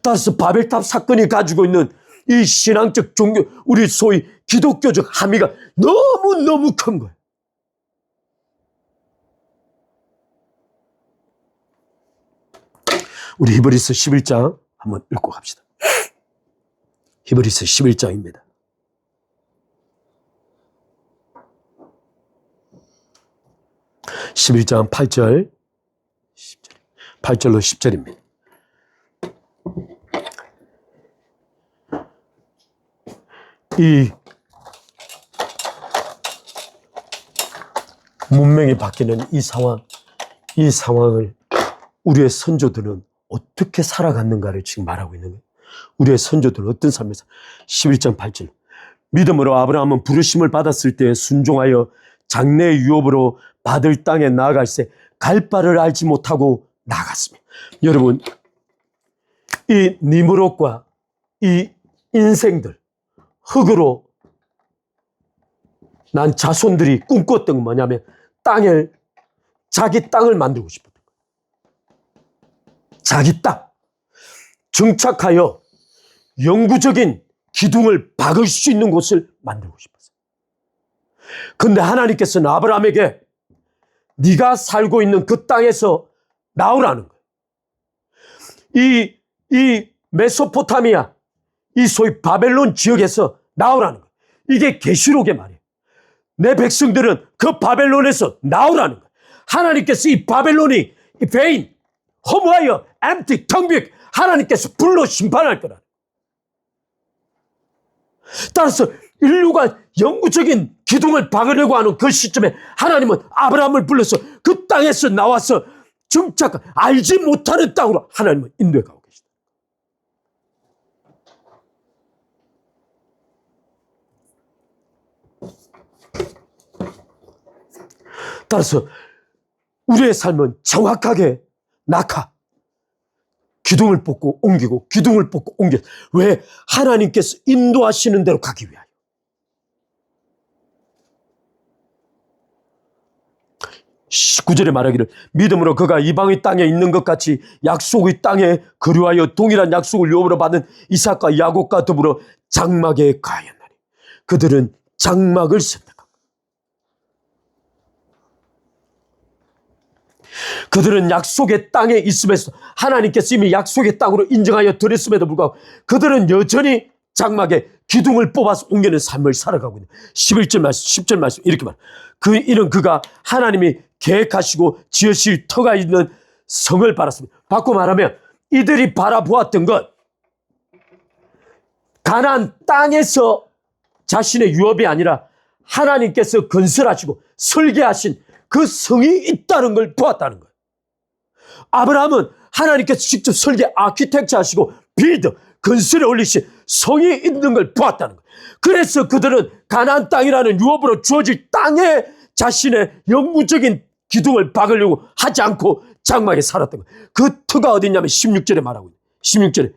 따라서 바벨탑 사건이 가지고 있는 이 신앙적 종교, 우리 소위 기독교적 함의가 너무너무 큰 거예요. 우리 히브리서 11장 한번 읽고 갑시다. 히브리서 11장입니다. (11장) 8절 10절 8절로 10절입니다. 이 문명이 바뀌는 이 상황을 우리의 선조들은 어떻게 살아갔는가를 지금 말하고 있는 거예요. 우리의 선조들은 어떤 삶에서 11장 8절 믿음으로 아브라함은 부르심을 받았을 때 순종하여 장래의 유업으로 받을 땅에 나아갈새 갈 바를 알지 못하고 나갔습니다. 여러분, 이 니므롯과 이 인생들, 흙으로 난 자손들이 꿈꿨던 건 뭐냐면 자기 땅을 만들고 싶었던 거예요. 자기 땅. 정착하여 영구적인 기둥을 박을 수 있는 곳을 만들고 싶었어요. 그런데 하나님께서는 아브라함에게 네가 살고 있는 그 땅에서 나오라는 거예요. 이 메소포타미아, 이 소위 바벨론 지역에서 나오라는 거예요. 이게 계시록의 말이에요. 내 백성들은 그 바벨론에서 나오라는 거예요. 하나님께서 이 바벨론이 vain, 허무하여, empty, 텅 빈 하나님께서 불로 심판할 거라는 거예요. 따라서 인류가 영구적인 기둥을 박으려고 하는 그 시점에 하나님은 아브라함을 불러서 그 땅에서 나와서 정착, 알지 못하는 땅으로 하나님은 인도해 가고 계시다. 따라서 우리의 삶은 정확하게 낙하, 기둥을 뽑고 옮기고 기둥을 뽑고 옮겨. 왜? 하나님께서 인도하시는 대로 가기 위하여. 19절에 말하기를 믿음으로 그가 이방의 땅에 있는 것 같이 약속의 땅에 거류하여 동일한 약속을 유업으로 받은 이삭과 야곱과 더불어 장막에 가하였나니 그들은 장막을 선택하고 그들은 약속의 땅에 있음에서 하나님께서 이미 약속의 땅으로 인정하여 드렸음에도 불구하고 그들은 여전히 장막에 기둥을 뽑아서 옮기는 삶을 살아가고 있는 11절 말씀, 10절 말씀 이렇게 말해요. 이는 그가 하나님이 계획하시고 지으실 터가 있는 성을 바랐습니다. 바꿔 말하면 이들이 바라보았던 것, 가나안 땅에서 자신의 유업이 아니라 하나님께서 건설하시고 설계하신 그 성이 있다는 걸 보았다는 거예요. 아브라함은 하나님께서 직접 설계 아키텍처 하시고 빌드, 건설에 올리신 성이 있는 걸 보았다는 거예요. 그래서 그들은 가나안 땅이라는 유업으로 주어질 땅에 자신의 영구적인 기둥을 박으려고 하지 않고 장막에 살았던 거예요. 그 터가 어딨냐면 16절에 말하고 있어요. 16절에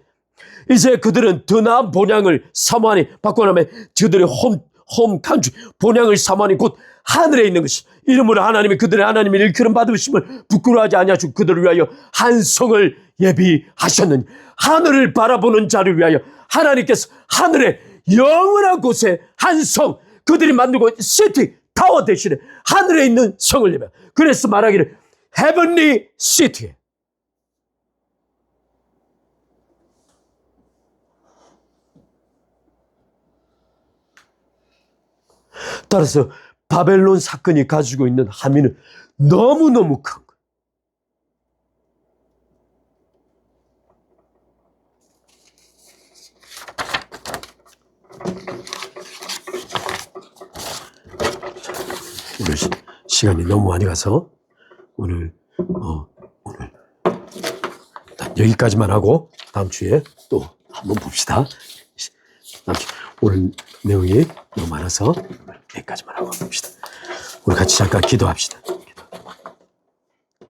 이제 그들은 더 나은 본향을 사모하니 바꿔나면 그들의 홈 칸트리 본향을 사모하니 곧 하늘에 있는 것이 이름으로 하나님이 그들의 하나님의 일컬음 받으심을 부끄러워하지 아니하시고 그들을 위하여 한 성을 예비하셨느니 하늘을 바라보는 자를 위하여 하나님께서 하늘의 영원한 곳에 한 성 그들이 만들고 시티 타워 대신에 하늘에 있는 성을 예배. 그래서 말하기를 heavenly city. 따라서 바벨론 사건이 가지고 있는 함의는 너무너무 큰 거예요. 오늘 시간이 너무 많이 가서 오늘 일단 여기까지만 하고 다음 주에 또 한번 봅시다. 오늘 내용이 너무 많아서 여기까지만 하고 봅시다. 우리 같이 잠깐 기도합시다.